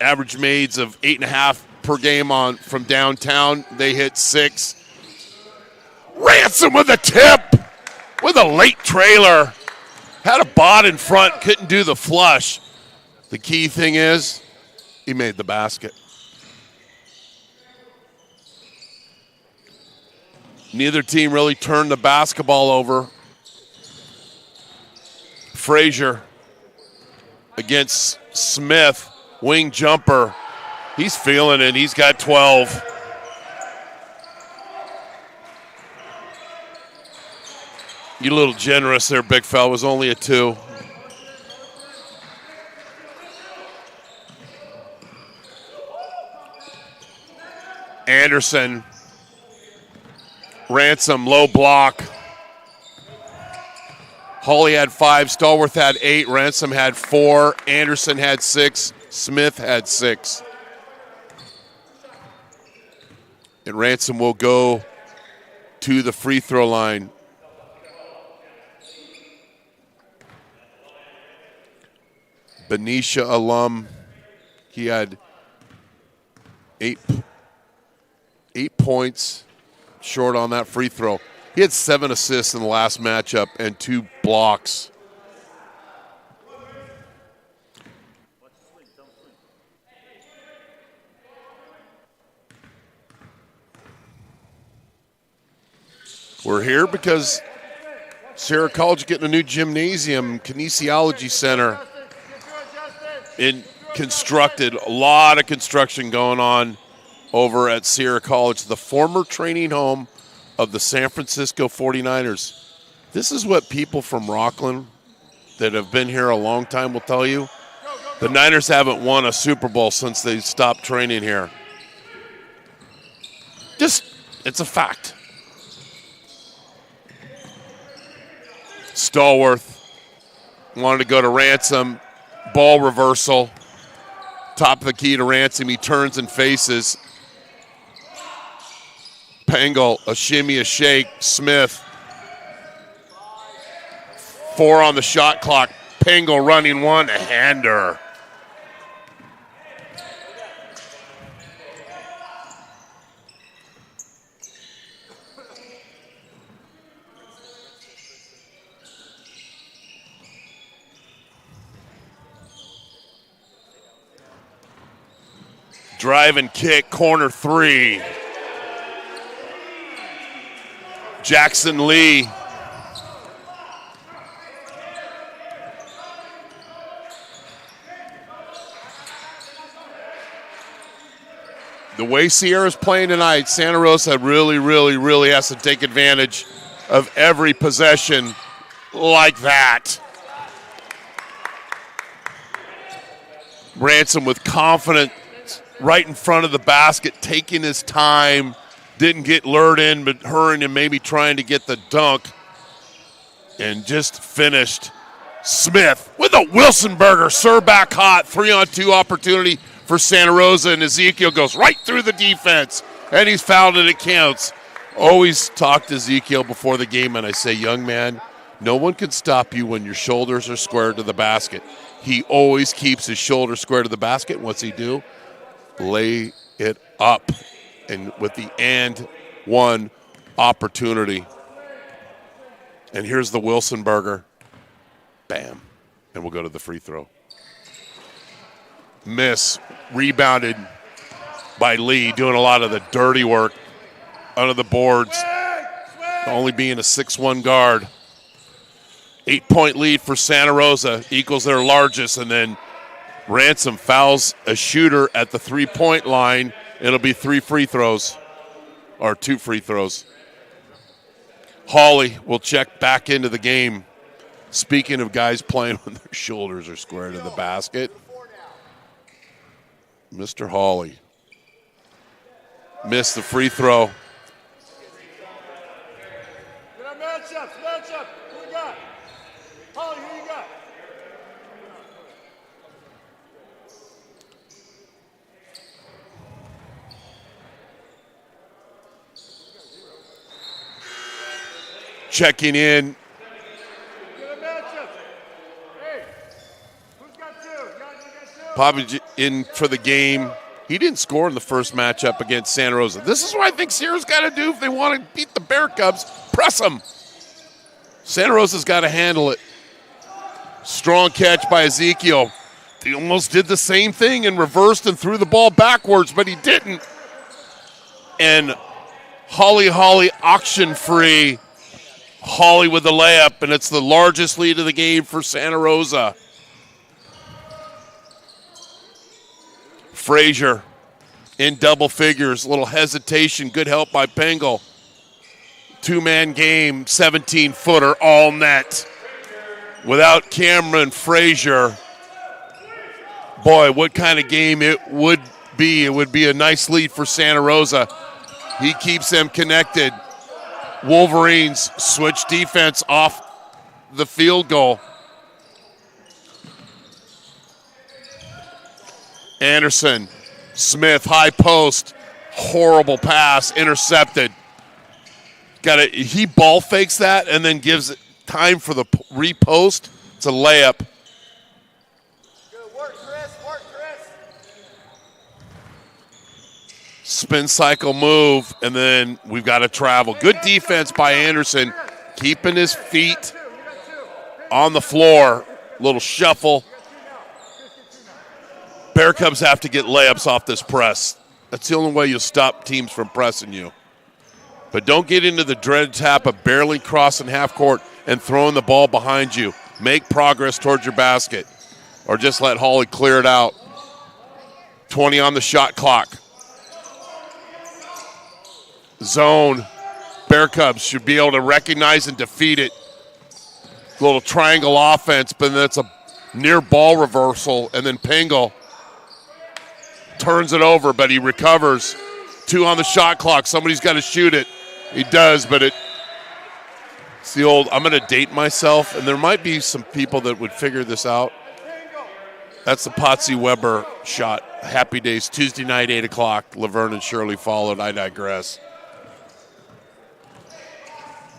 average mades of 8.5 per game from downtown. They hit 6. Ransom with a tip with a late trailer. Had a bot in front, couldn't do the flush. The key thing is he made the basket. Neither team really turned the basketball over. Frazier against Smith, wing jumper. He's feeling it. He's got 12. You a little generous there, big fella. It was only a 2. Anderson. Ransom, low block. Hawley had 5. Stallworth had 8. Ransom had 4. Anderson had 6. Smith had 6. And Ransom will go to the free throw line. Benicia alum. He had 8 points. Short on that free throw. He had 7 assists in the last matchup and 2 blocks. We're here because Sierra College getting a new gymnasium, kinesiology center, constructed. A lot of construction going on over at Sierra College, the former training home of the San Francisco 49ers. This is what people from Rockland that have been here a long time will tell you. The Niners haven't won a Super Bowl since they stopped training here. It's a fact. Stallworth wanted to go to Ransom. Ball reversal. Top of the key to Ransom. He turns and faces. Pengel, a shimmy, a shake. Smith. 4 on the shot clock. Pengel running one, a hander. Drive and kick, corner 3. Jackson Lee. The way Sierra's playing tonight, Santa Rosa really has to take advantage of every possession like that. Ransom with confidence right in front of the basket, taking his time. Didn't get lured in, but hurrying and maybe trying to get the dunk. And just finished. Smith with a Wilsonberger, serve back hot. 3-on-2 opportunity for Santa Rosa, and Ezekiel goes right through the defense. And he's fouled and it counts. Always talk to Ezekiel before the game, and I say, young man, no one can stop you when your shoulders are square to the basket. He always keeps his shoulder square to the basket. What's he do? Lay it up. And with the and one opportunity. And here's the Wilsonberger. Bam. And we'll go to the free throw. Miss. Rebounded by Lee, doing a lot of the dirty work under the boards. Only being a 6'1" guard. 8-point lead for Santa Rosa, equals their largest. And then Ransom fouls a shooter at the 3-point line. It'll be 3 free throws, or 2 free throws. Hawley will check back into the game. Speaking of guys playing when their shoulders are square to the basket, Mr. Hawley missed the free throw. Matchup. Who we got? Hawley, who you got? Checking in. Probably in for the game. He didn't score in the first matchup against Santa Rosa. This is what I think Sierra's got to do if they want to beat the Bear Cubs. Press them. Santa Rosa's got to handle it. Strong catch by Ezekiel. He almost did the same thing and reversed and threw the ball backwards, but he didn't. And Hawley auction free. Hawley with the layup, and it's the largest lead of the game for Santa Rosa. Frazier in double figures, a little hesitation, good help by Pengel. Two-man game, 17-footer, all net. Without Cameron Frazier, boy, what kind of game it would be. It would be a nice lead for Santa Rosa. He keeps them connected. Wolverines switch defense off the field goal. Anderson, Smith, high post, horrible pass, intercepted. He ball fakes that and then gives it time for the repost. It's a layup. Good work, Chris. Spin cycle move, and then we've got to travel. Good defense by Anderson, keeping his feet on the floor. Little shuffle. Bear Cubs have to get layups off this press. That's the only way you'll stop teams from pressing you. But don't get into the dread tap of barely crossing half court and throwing the ball behind you. Make progress towards your basket, or just let Hawley clear it out. 20 on the shot clock. Zone. Bear Cubs should be able to recognize and defeat it. Little triangle offense, but that's a near ball reversal, and then Pengel turns it over, but he recovers. 2 on the shot clock. Somebody's got to shoot it. He does, but it's the old, I'm going to date myself, and there might be some people that would figure this out. That's the Potsy Weber shot. Happy Days, Tuesday night, 8 o'clock. Laverne and Shirley followed. I digress.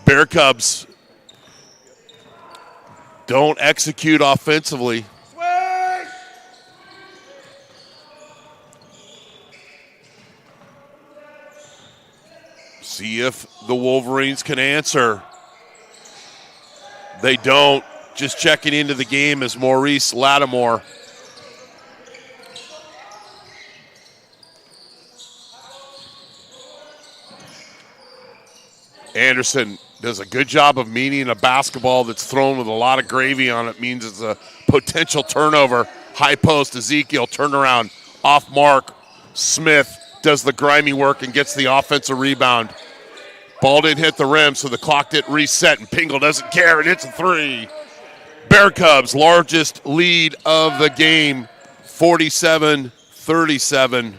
Bear Cubs don't execute offensively. See if the Wolverines can answer. They don't. Just checking into the game is Maurice Lattimore. Anderson does a good job of meeting a basketball that's thrown with a lot of gravy on it. Means it's a potential turnover. High post, Ezekiel, turnaround, off mark. Smith does the grimy work and gets the offensive rebound. Ball didn't hit the rim, so the clock didn't reset, and Pengel doesn't care. It hits a 3. Bear Cubs, largest lead of the game, 47-37.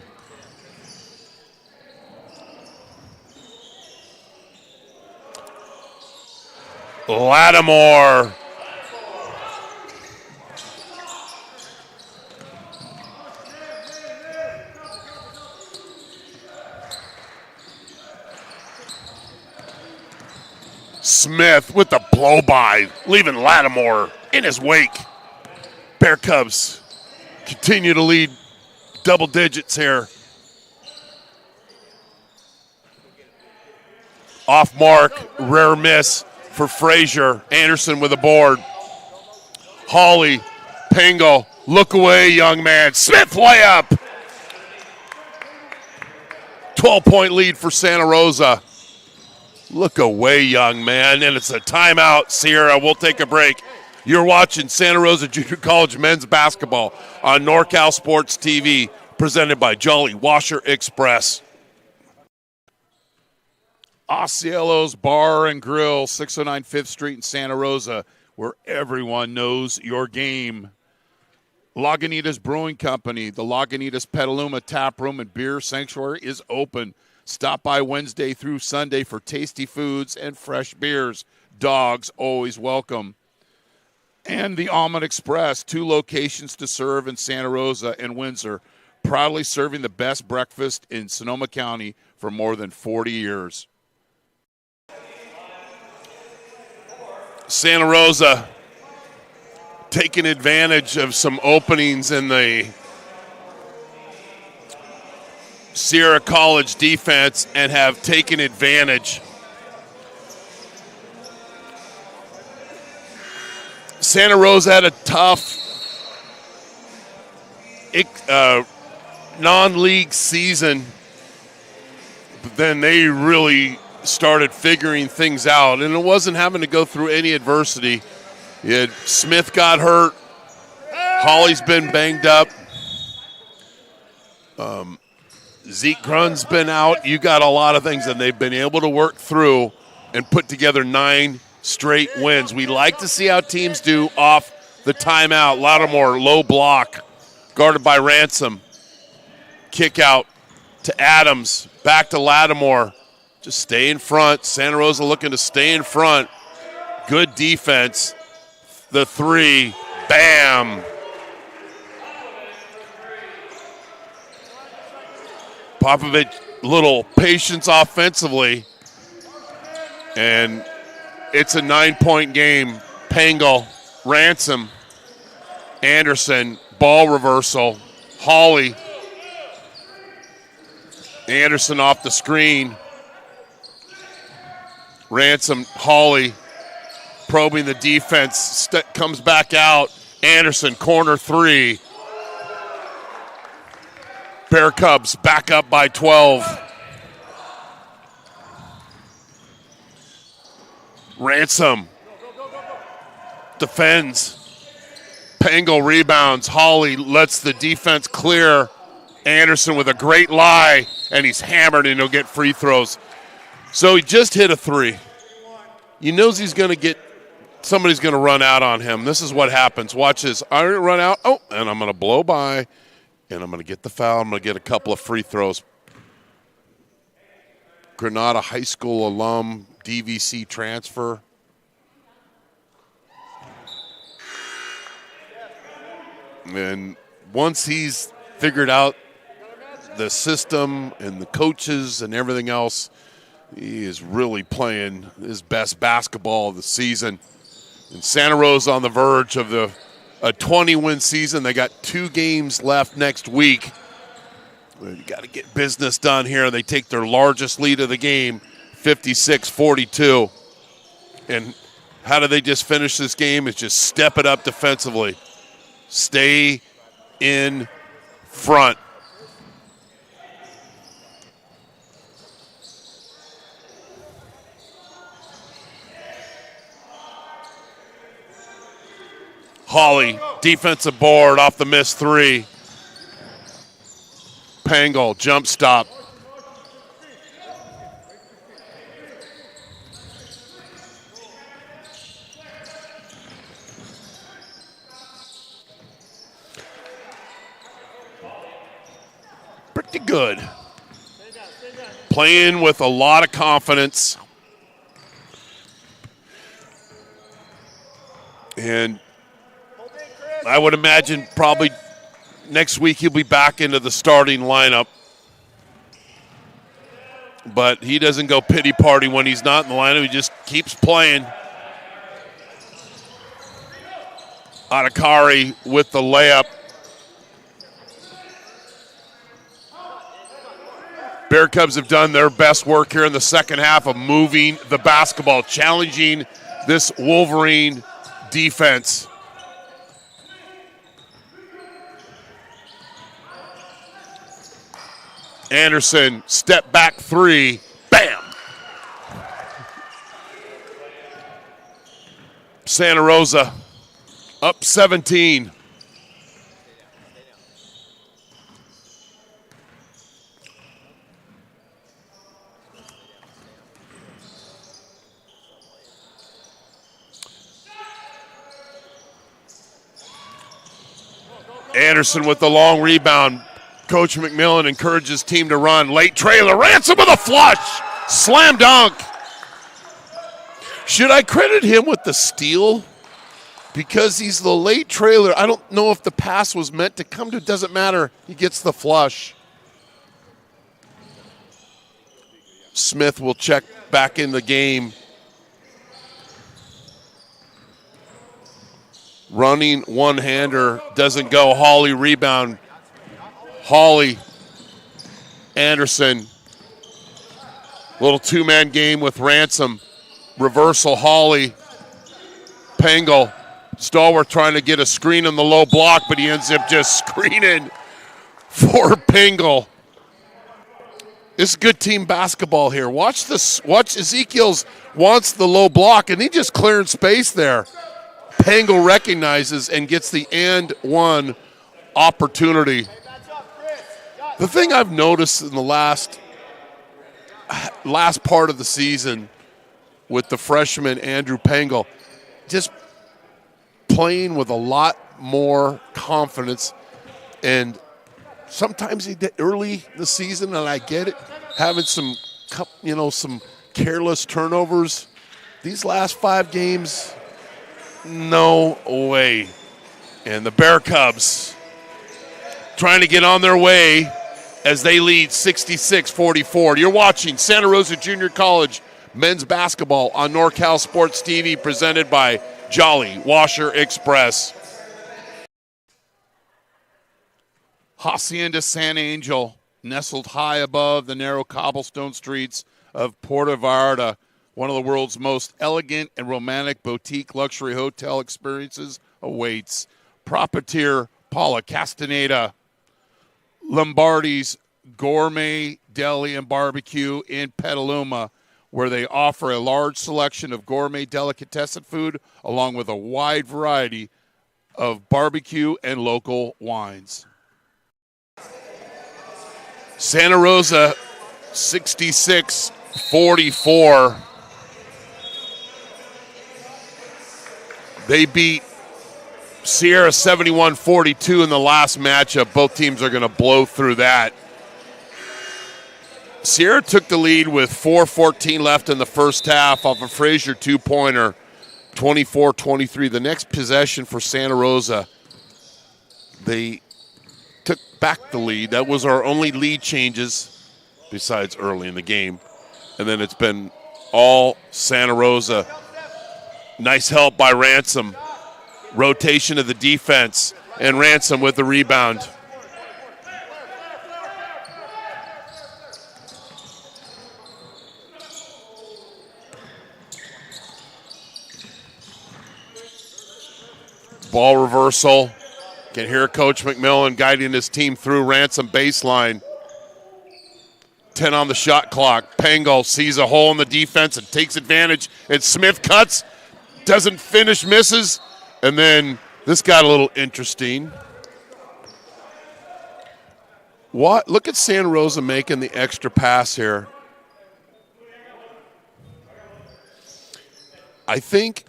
Lattimore. Smith with the blow-by, leaving Lattimore in his wake. Bear Cubs continue to lead double digits here. Off mark, rare miss for Frazier. Anderson with a board. Hawley, Pengel, look away, young man. Smith layup. 12-point lead for Santa Rosa. Look away, young man. And it's a timeout, Sierra. We'll take a break. You're watching Santa Rosa Junior College men's basketball on NorCal Sports TV, presented by Jolly Washer Express. Osceolos Bar and Grill, 609 5th Street in Santa Rosa, where everyone knows your game. Lagunitas Brewing Company, the Lagunitas Petaluma Tap Room and Beer Sanctuary is open. Stop by Wednesday through Sunday for tasty foods and fresh beers. Dogs always welcome. And the Almond Express, 2 locations to serve in Santa Rosa and Windsor, proudly serving the best breakfast in Sonoma County for more than 40 years. Santa Rosa taking advantage of some openings in the Sierra College defense and have taken advantage. Santa Rosa had a tough non-league season, but then they really started figuring things out, and it wasn't having to go through any adversity. Smith got hurt. Holly's been banged up. Zeke Grun's been out. You got a lot of things, and they've been able to work through and put together 9 straight wins. We like to see how teams do off the timeout. Lattimore, low block, guarded by Ransom. Kick out to Adams, back to Lattimore. Just stay in front. Santa Rosa looking to stay in front. Good defense. The 3, bam. Popovich, little patience offensively. And it's a 9-point game. Pangle, Ransom, Anderson, ball reversal. Hawley. Anderson off the screen. Ransom, Hawley probing the defense, comes back out. Anderson, corner 3. Bear Cubs back up by 12. Ransom defends. Pangle rebounds. Hawley lets the defense clear. Anderson with a great lie, and he's hammered, and he'll get free throws. So he just hit a 3. He knows he's going to get – somebody's going to run out on him. This is what happens. Watch this. I'm going to run out. Oh, and I'm going to blow by, and I'm going to get the foul. I'm going to get a couple of free throws. Granada High School alum, DVC transfer. And once he's figured out the system and the coaches and everything else, he is really playing his best basketball of the season. And Santa Rosa on the verge of a 20-win season. They got 2 games left next week. You got to get business done here. They take their largest lead of the game, 56-42. And how do they just finish this game? Is just step it up defensively. Stay in front. Hawley, defensive board off the missed 3. Pangle, jump stop. Pretty good. Playing with a lot of confidence. And I would imagine probably next week he'll be back into the starting lineup. But he doesn't go pity party when he's not in the lineup. He just keeps playing. Adakari with the layup. Bear Cubs have done their best work here in the second half of moving the basketball, challenging this Wolverine defense. Anderson, step back 3, bam. Santa Rosa up 17. Anderson with the long rebound. Coach McMillan encourages his team to run. Late trailer. Ransom with a flush. Slam dunk. Should I credit him with the steal? Because he's the late trailer. I don't know if the pass was meant to come to. It doesn't matter. He gets the flush. Smith will check back in the game. Running one-hander doesn't go. Hawley rebound. Hawley, Anderson. Little two-man game with Ransom. Reversal, Hawley. Pengel. Stallworth trying to get a screen on the low block, but he ends up just screening for Pengel. This is good team basketball here. Watch this. Watch Ezekiel's wants the low block, and he just clearing space there. Pengel recognizes and gets the and one opportunity. The thing I've noticed in the last part of the season with the freshman Andrew Pengel, just playing with a lot more confidence, and sometimes he did early in the season, and I get it, having some careless turnovers. These last 5 games, no way. And the Bear Cubs trying to get on their way as they lead 66-44. You're watching Santa Rosa Junior College men's basketball on NorCal Sports TV, presented by Jolly Washer Express. Hacienda San Angel, nestled high above the narrow cobblestone streets of Puerto Vallarta, one of the world's most elegant and romantic boutique luxury hotel experiences awaits. Proprietor Paula Castaneda, Lombardi's Gourmet Deli and Barbecue in Petaluma, where they offer a large selection of gourmet delicatessen food along with a wide variety of barbecue and local wines. Santa Rosa 66-44. They beat Sierra 71-42 in the last matchup. Both teams are going to blow through that. Sierra took the lead with 4:14 left in the first half off a Frazier two-pointer, 24-23. The next possession for Santa Rosa, they took back the lead. That was our only lead changes besides early in the game. And then it's been all Santa Rosa. Nice help by Ransom. Rotation of the defense, and Ransom with the rebound. Ball reversal. Can hear Coach McMillan guiding his team through. Ransom baseline. 10 on the shot clock. Pengel sees a hole in the defense and takes advantage. And Smith cuts, doesn't finish, misses. And then this got a little interesting. What? Look at Santa Rosa making the extra pass here. I think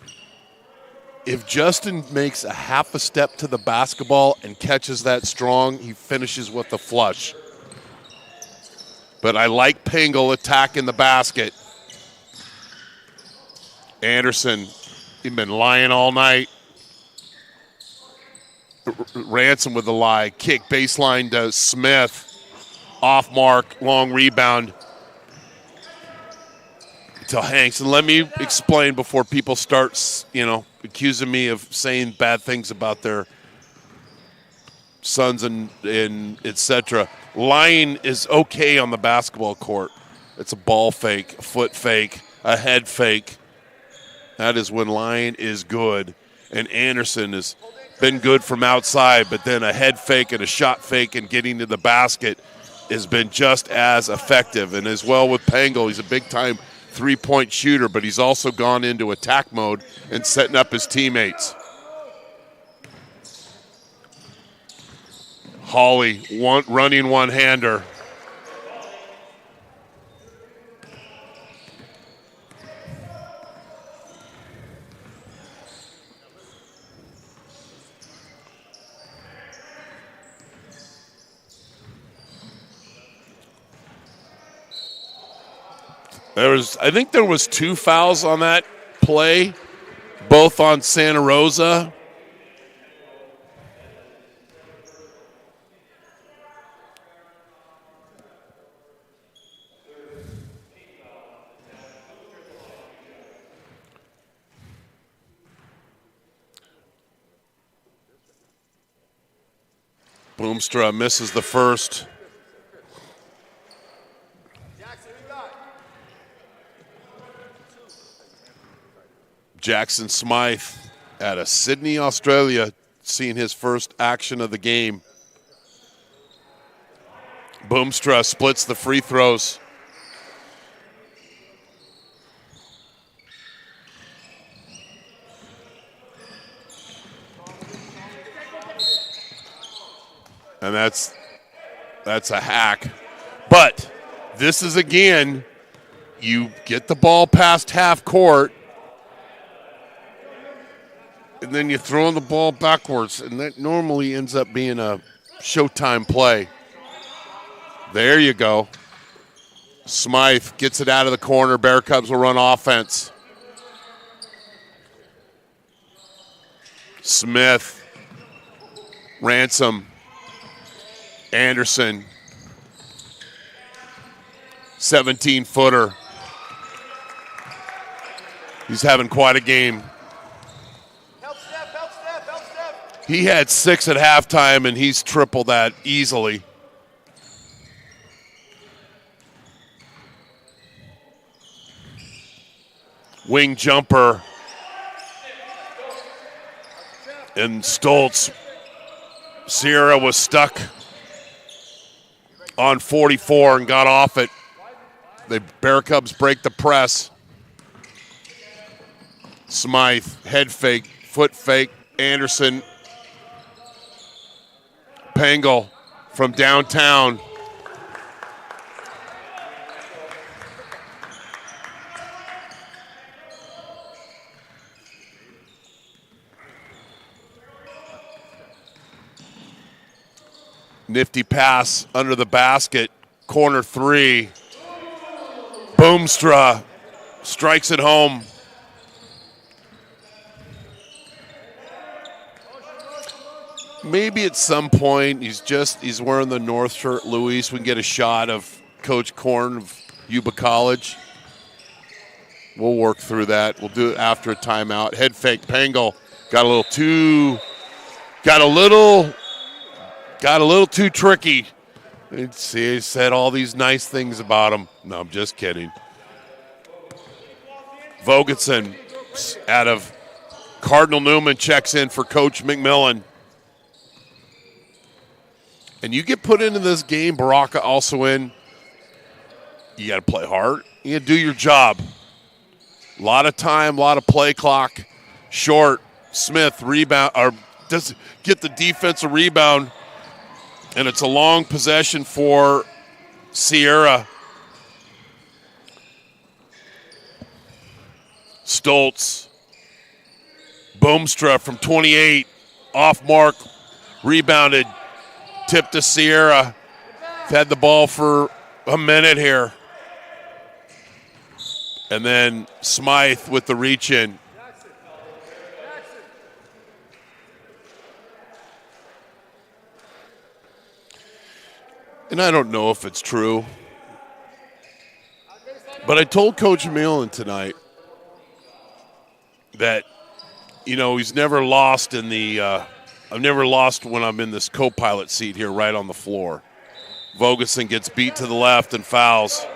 if Justin makes a half a step to the basketball and catches that strong, he finishes with the flush. But I like Pengel attacking the basket. Anderson, he's been lying all night. Ransom with the lie. Kick baseline to Smith. Off mark, long rebound to Hanks. And let me explain before people start, accusing me of saying bad things about their sons and et cetera. Lying is okay on the basketball court. It's a ball fake, a foot fake, a head fake. That is when lying is good. And Anderson has been good from outside, but then a head fake and a shot fake and getting to the basket has been just as effective. And as well with Pengel, he's a big-time three-point shooter, but he's also gone into attack mode and setting up his teammates. Hawley running one-hander. I think there was 2 fouls on that play, both on Santa Rosa. Boomstra misses the first. Jackson Smythe out of Sydney, Australia, seeing his first action of the game. Boomstra splits the free throws. And that's a hack. But this is, again, you get the ball past half court, and then you throw the ball backwards, and that normally ends up being a showtime play. There you go. Smythe gets it out of the corner. Bear Cubs will run offense. Smith, Ransom, Anderson, 17-footer. He's having quite a game. Help step. He had 6 at halftime, and he's tripled that easily. Wing jumper. And Stoltz. Sierra was stuck on 44 and got off it. The Bear Cubs break the press. Smythe, head fake, foot fake. Anderson. Pangol from downtown. Nifty pass under the basket. Corner 3. Boomstra strikes it home. Maybe at some point he's wearing the North shirt, Luis. We can get a shot of Coach Korn of Yuba College. We'll work through that. We'll do it after a timeout. Head fake. Pangol got a little too tricky. He said all these nice things about him. No, I'm just kidding. Vogelson out of Cardinal Newman checks in for Coach McMillan. And you get put into this game, Baraka also in, you got to play hard. You got to do your job. A lot of time, a lot of play clock. Short, Smith rebound, or does get the defensive rebound. And it's a long possession for Sierra. Stoltz. Boomstra from 28. Off mark. Rebounded. Tipped to Sierra. Had the ball for a minute here. And then Smythe with the reach in. And I don't know if it's true, but I told Coach Millen tonight that, he's never lost in the I've never lost when I'm in this co-pilot seat here right on the floor. Vogelson gets beat to the left and fouls.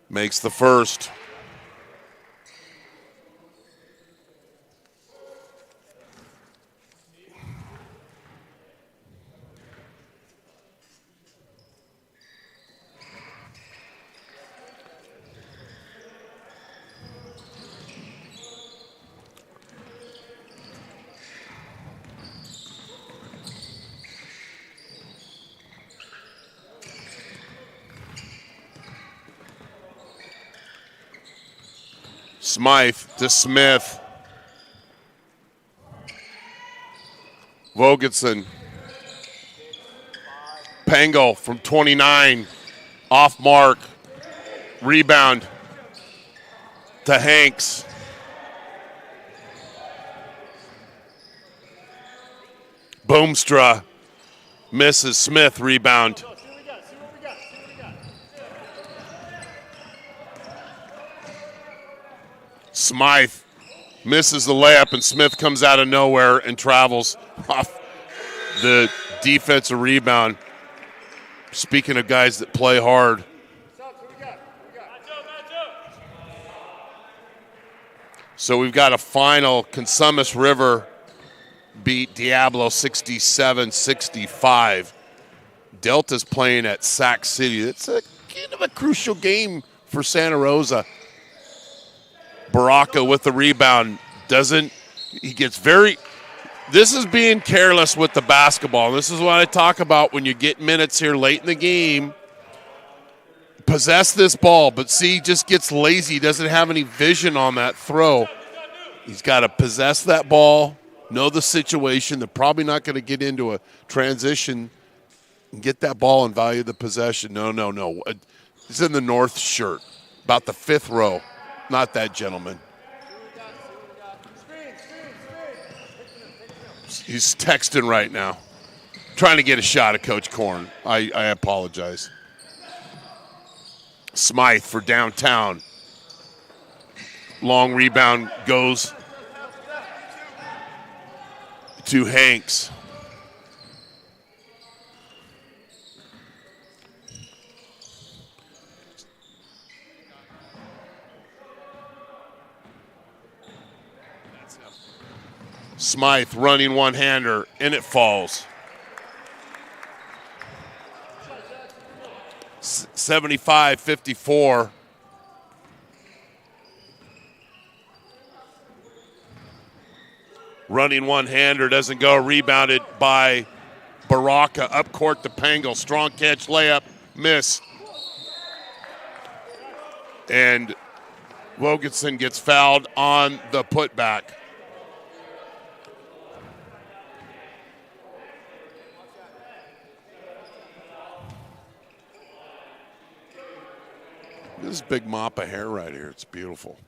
Makes the first. Smythe to Smith. Vogelson. Pengel from 29. Off mark. Rebound to Hanks. Boomstra misses. Smith rebound. Smythe misses the layup, and Smith comes out of nowhere and travels off the defensive rebound. Speaking of guys that play hard. So we've got a final. Cosumnes River beat Diablo 67-65. Delta's playing at Sac City. It's a kind of a crucial game for Santa Rosa. Baraka with the rebound. He gets very, this is being careless with the basketball. This is what I talk about when you get minutes here late in the game. Possess this ball, but see, just gets lazy. He doesn't have any vision on that throw. He's got to possess that ball, know the situation. They're probably not going to get into a transition and get that ball and value the possession. No. He's in the North shirt, about the fifth row. Not that gentleman. He's texting right now, trying to get a shot at Coach Korn. I apologize. Smythe for downtown. Long rebound goes to Hanks. Smythe running one-hander, and it falls. 75-54. Running one-hander doesn't go. Rebounded by Baraka. Up court to Pengel. Strong catch, layup, miss. And Vogelson gets fouled on the putback. This big mop of hair right here. It's beautiful.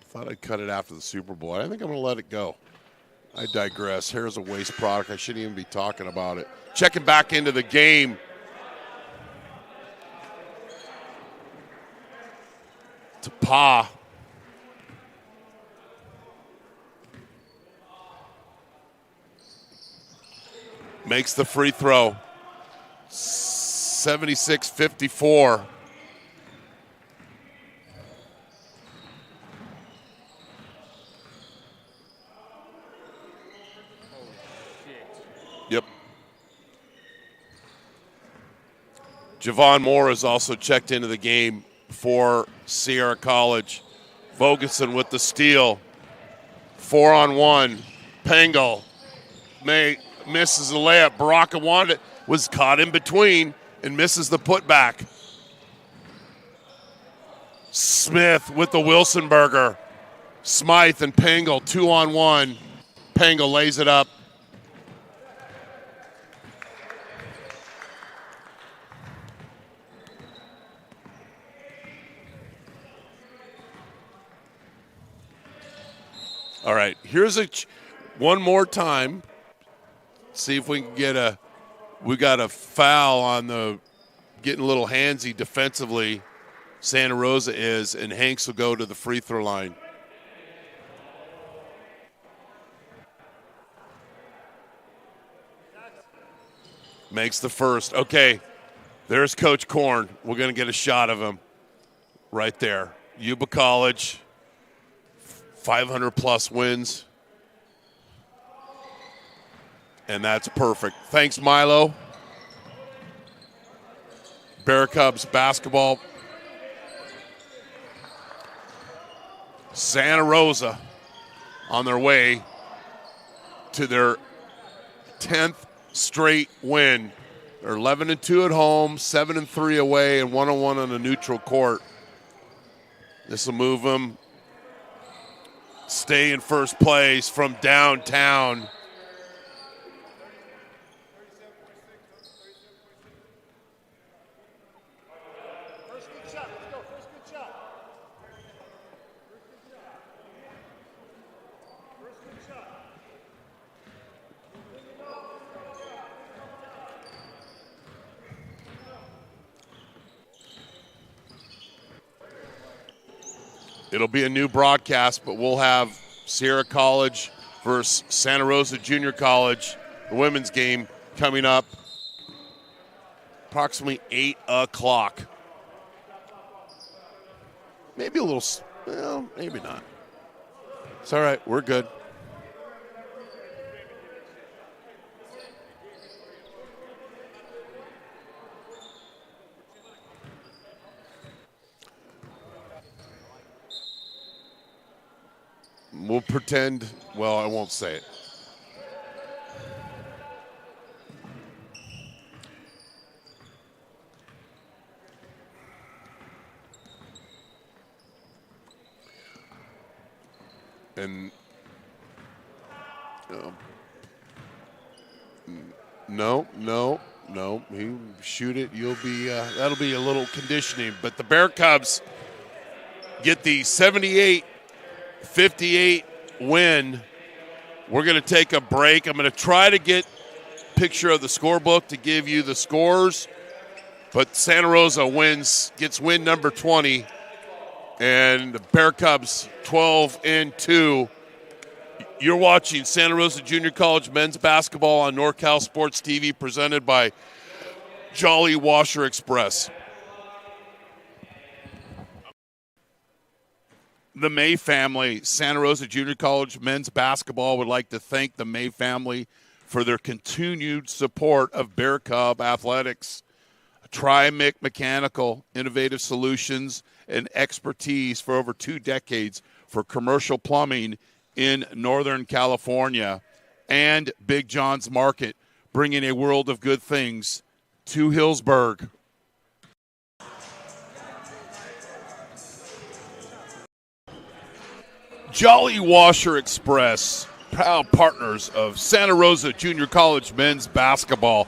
Thought I'd cut it after the Super Bowl. I think I'm going to let it go. I digress. Hair is a waste product. I shouldn't even be talking about it. Checking back into the game. To Pa. Makes the free throw. 76-54. Yep. Javon Moore has also checked into the game for Sierra College. Vogelson with the steal. 4-on-1. Pengel misses the layup. Baraka wanted it, was caught in between and misses the putback. Smith with the Wilsonburger. Smythe and Pengel 2-on-1. Pengel lays it up. All right, here's one more time. See if we can get we got a foul on the, getting a little handsy defensively. Santa Rosa is, and Hanks will go to the free throw line. Makes the first. Okay, there's Coach Korn. We're going to get a shot of him right there. Yuba College. 500-plus wins. And that's perfect. Thanks, Milo. Bear Cubs basketball. Santa Rosa on their way to their 10th straight win. They're 11-2 at home, 7-3 away, and 1-1 on a neutral court. This will move them stay in first place from downtown. It'll be a new broadcast, but we'll have Sierra College versus Santa Rosa Junior College, the women's game, coming up approximately 8 o'clock. Maybe a little, well, maybe not. It's all right. We're good. We'll pretend, well, I won't say it. And no. You shoot it, you'll be, that'll be a little conditioning. But the Bear Cubs get the 78-58 win. We're going to take a break. I'm going to try to get a picture of the scorebook to give you the scores. But Santa Rosa gets win number 20. And the Bear Cubs 12-2. You're watching Santa Rosa Junior College men's basketball on NorCal Sports TV, presented by Jolly Washer Express. The May family, Santa Rosa Junior College men's basketball would like to thank the May family for their continued support of Bear Cub athletics. Tri-Mic Mechanical, innovative solutions and expertise for over 2 decades for commercial plumbing in Northern California. And Big John's Market, bringing a world of good things to Hillsburg. Jolly Washer Express, proud partners of Santa Rosa Junior College men's basketball.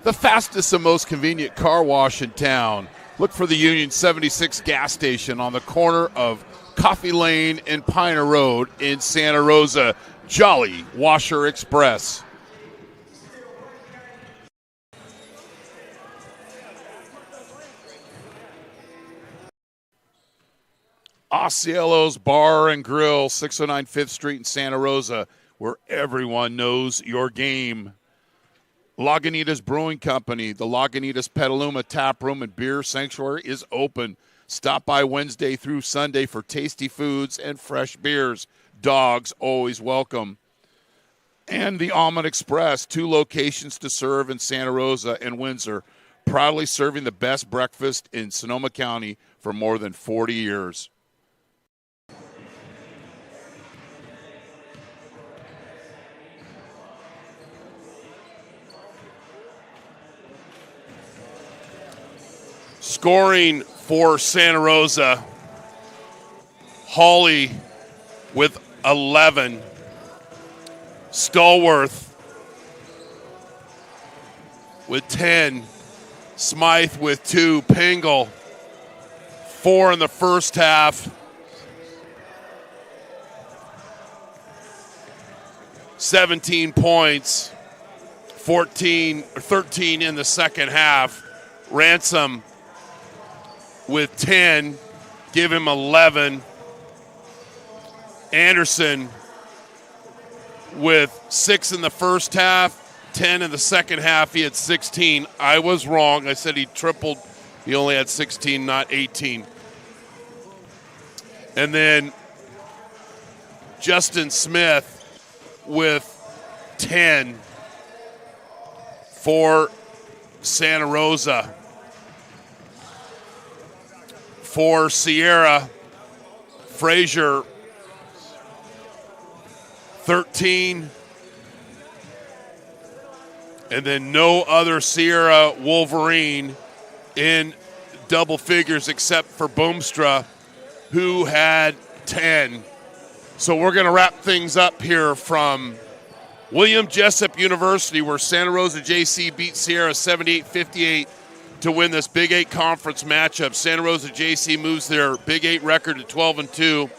The fastest and most convenient car wash in town. Look for the Union 76 gas station on the corner of Coffee Lane and Piner Road in Santa Rosa. Jolly Washer Express. Osceolos Bar and Grill, 609 5th Street in Santa Rosa, where everyone knows your game. Lagunitas Brewing Company, the Lagunitas Petaluma Tap Room and Beer Sanctuary is open. Stop by Wednesday through Sunday for tasty foods and fresh beers. Dogs always welcome. And the Almond Express, 2 locations to serve in Santa Rosa and Windsor, proudly serving the best breakfast in Sonoma County for more than 40 years. Scoring for Santa Rosa, Hawley with 11, Stallworth with 10, Smythe with 2, Pingle 4 in the first half, 17 points, 13 in the second half. Ransom with 10, give him 11. Anderson with 6 in the first half, 10 in the second half. He had 16. I was wrong. I said he tripled. He only had 16, not 18. And then Justin Smith with 10 for Santa Rosa. For Sierra, Frazier, 13. And then no other Sierra Wolverine in double figures except for Boomstra, who had 10. So we're going to wrap things up here from William Jessup University, where Santa Rosa JC beat Sierra 78-58 to win this Big 8 conference matchup. Santa Rosa JC moves their Big 8 record to 12-2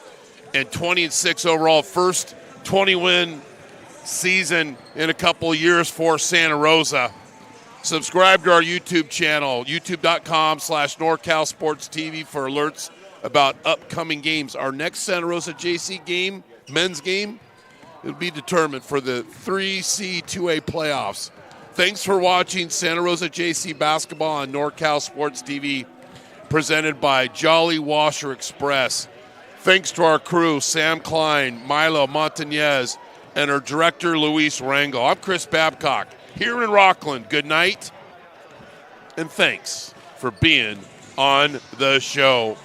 and 20-6 overall. First 20-win season in a couple of years for Santa Rosa. Subscribe to our YouTube channel, youtube.com/NorCal Sports TV for alerts about upcoming games. Our next Santa Rosa JC game, men's game, will be determined for the 3C2A playoffs. Thanks for watching Santa Rosa JC basketball on NorCal Sports TV, presented by Jolly Washer Express. Thanks to our crew, Sam Klein, Milo Montañez, and our director, Luis Rangel. I'm Chris Babcock here in Rockland. Good night, and thanks for being on the show.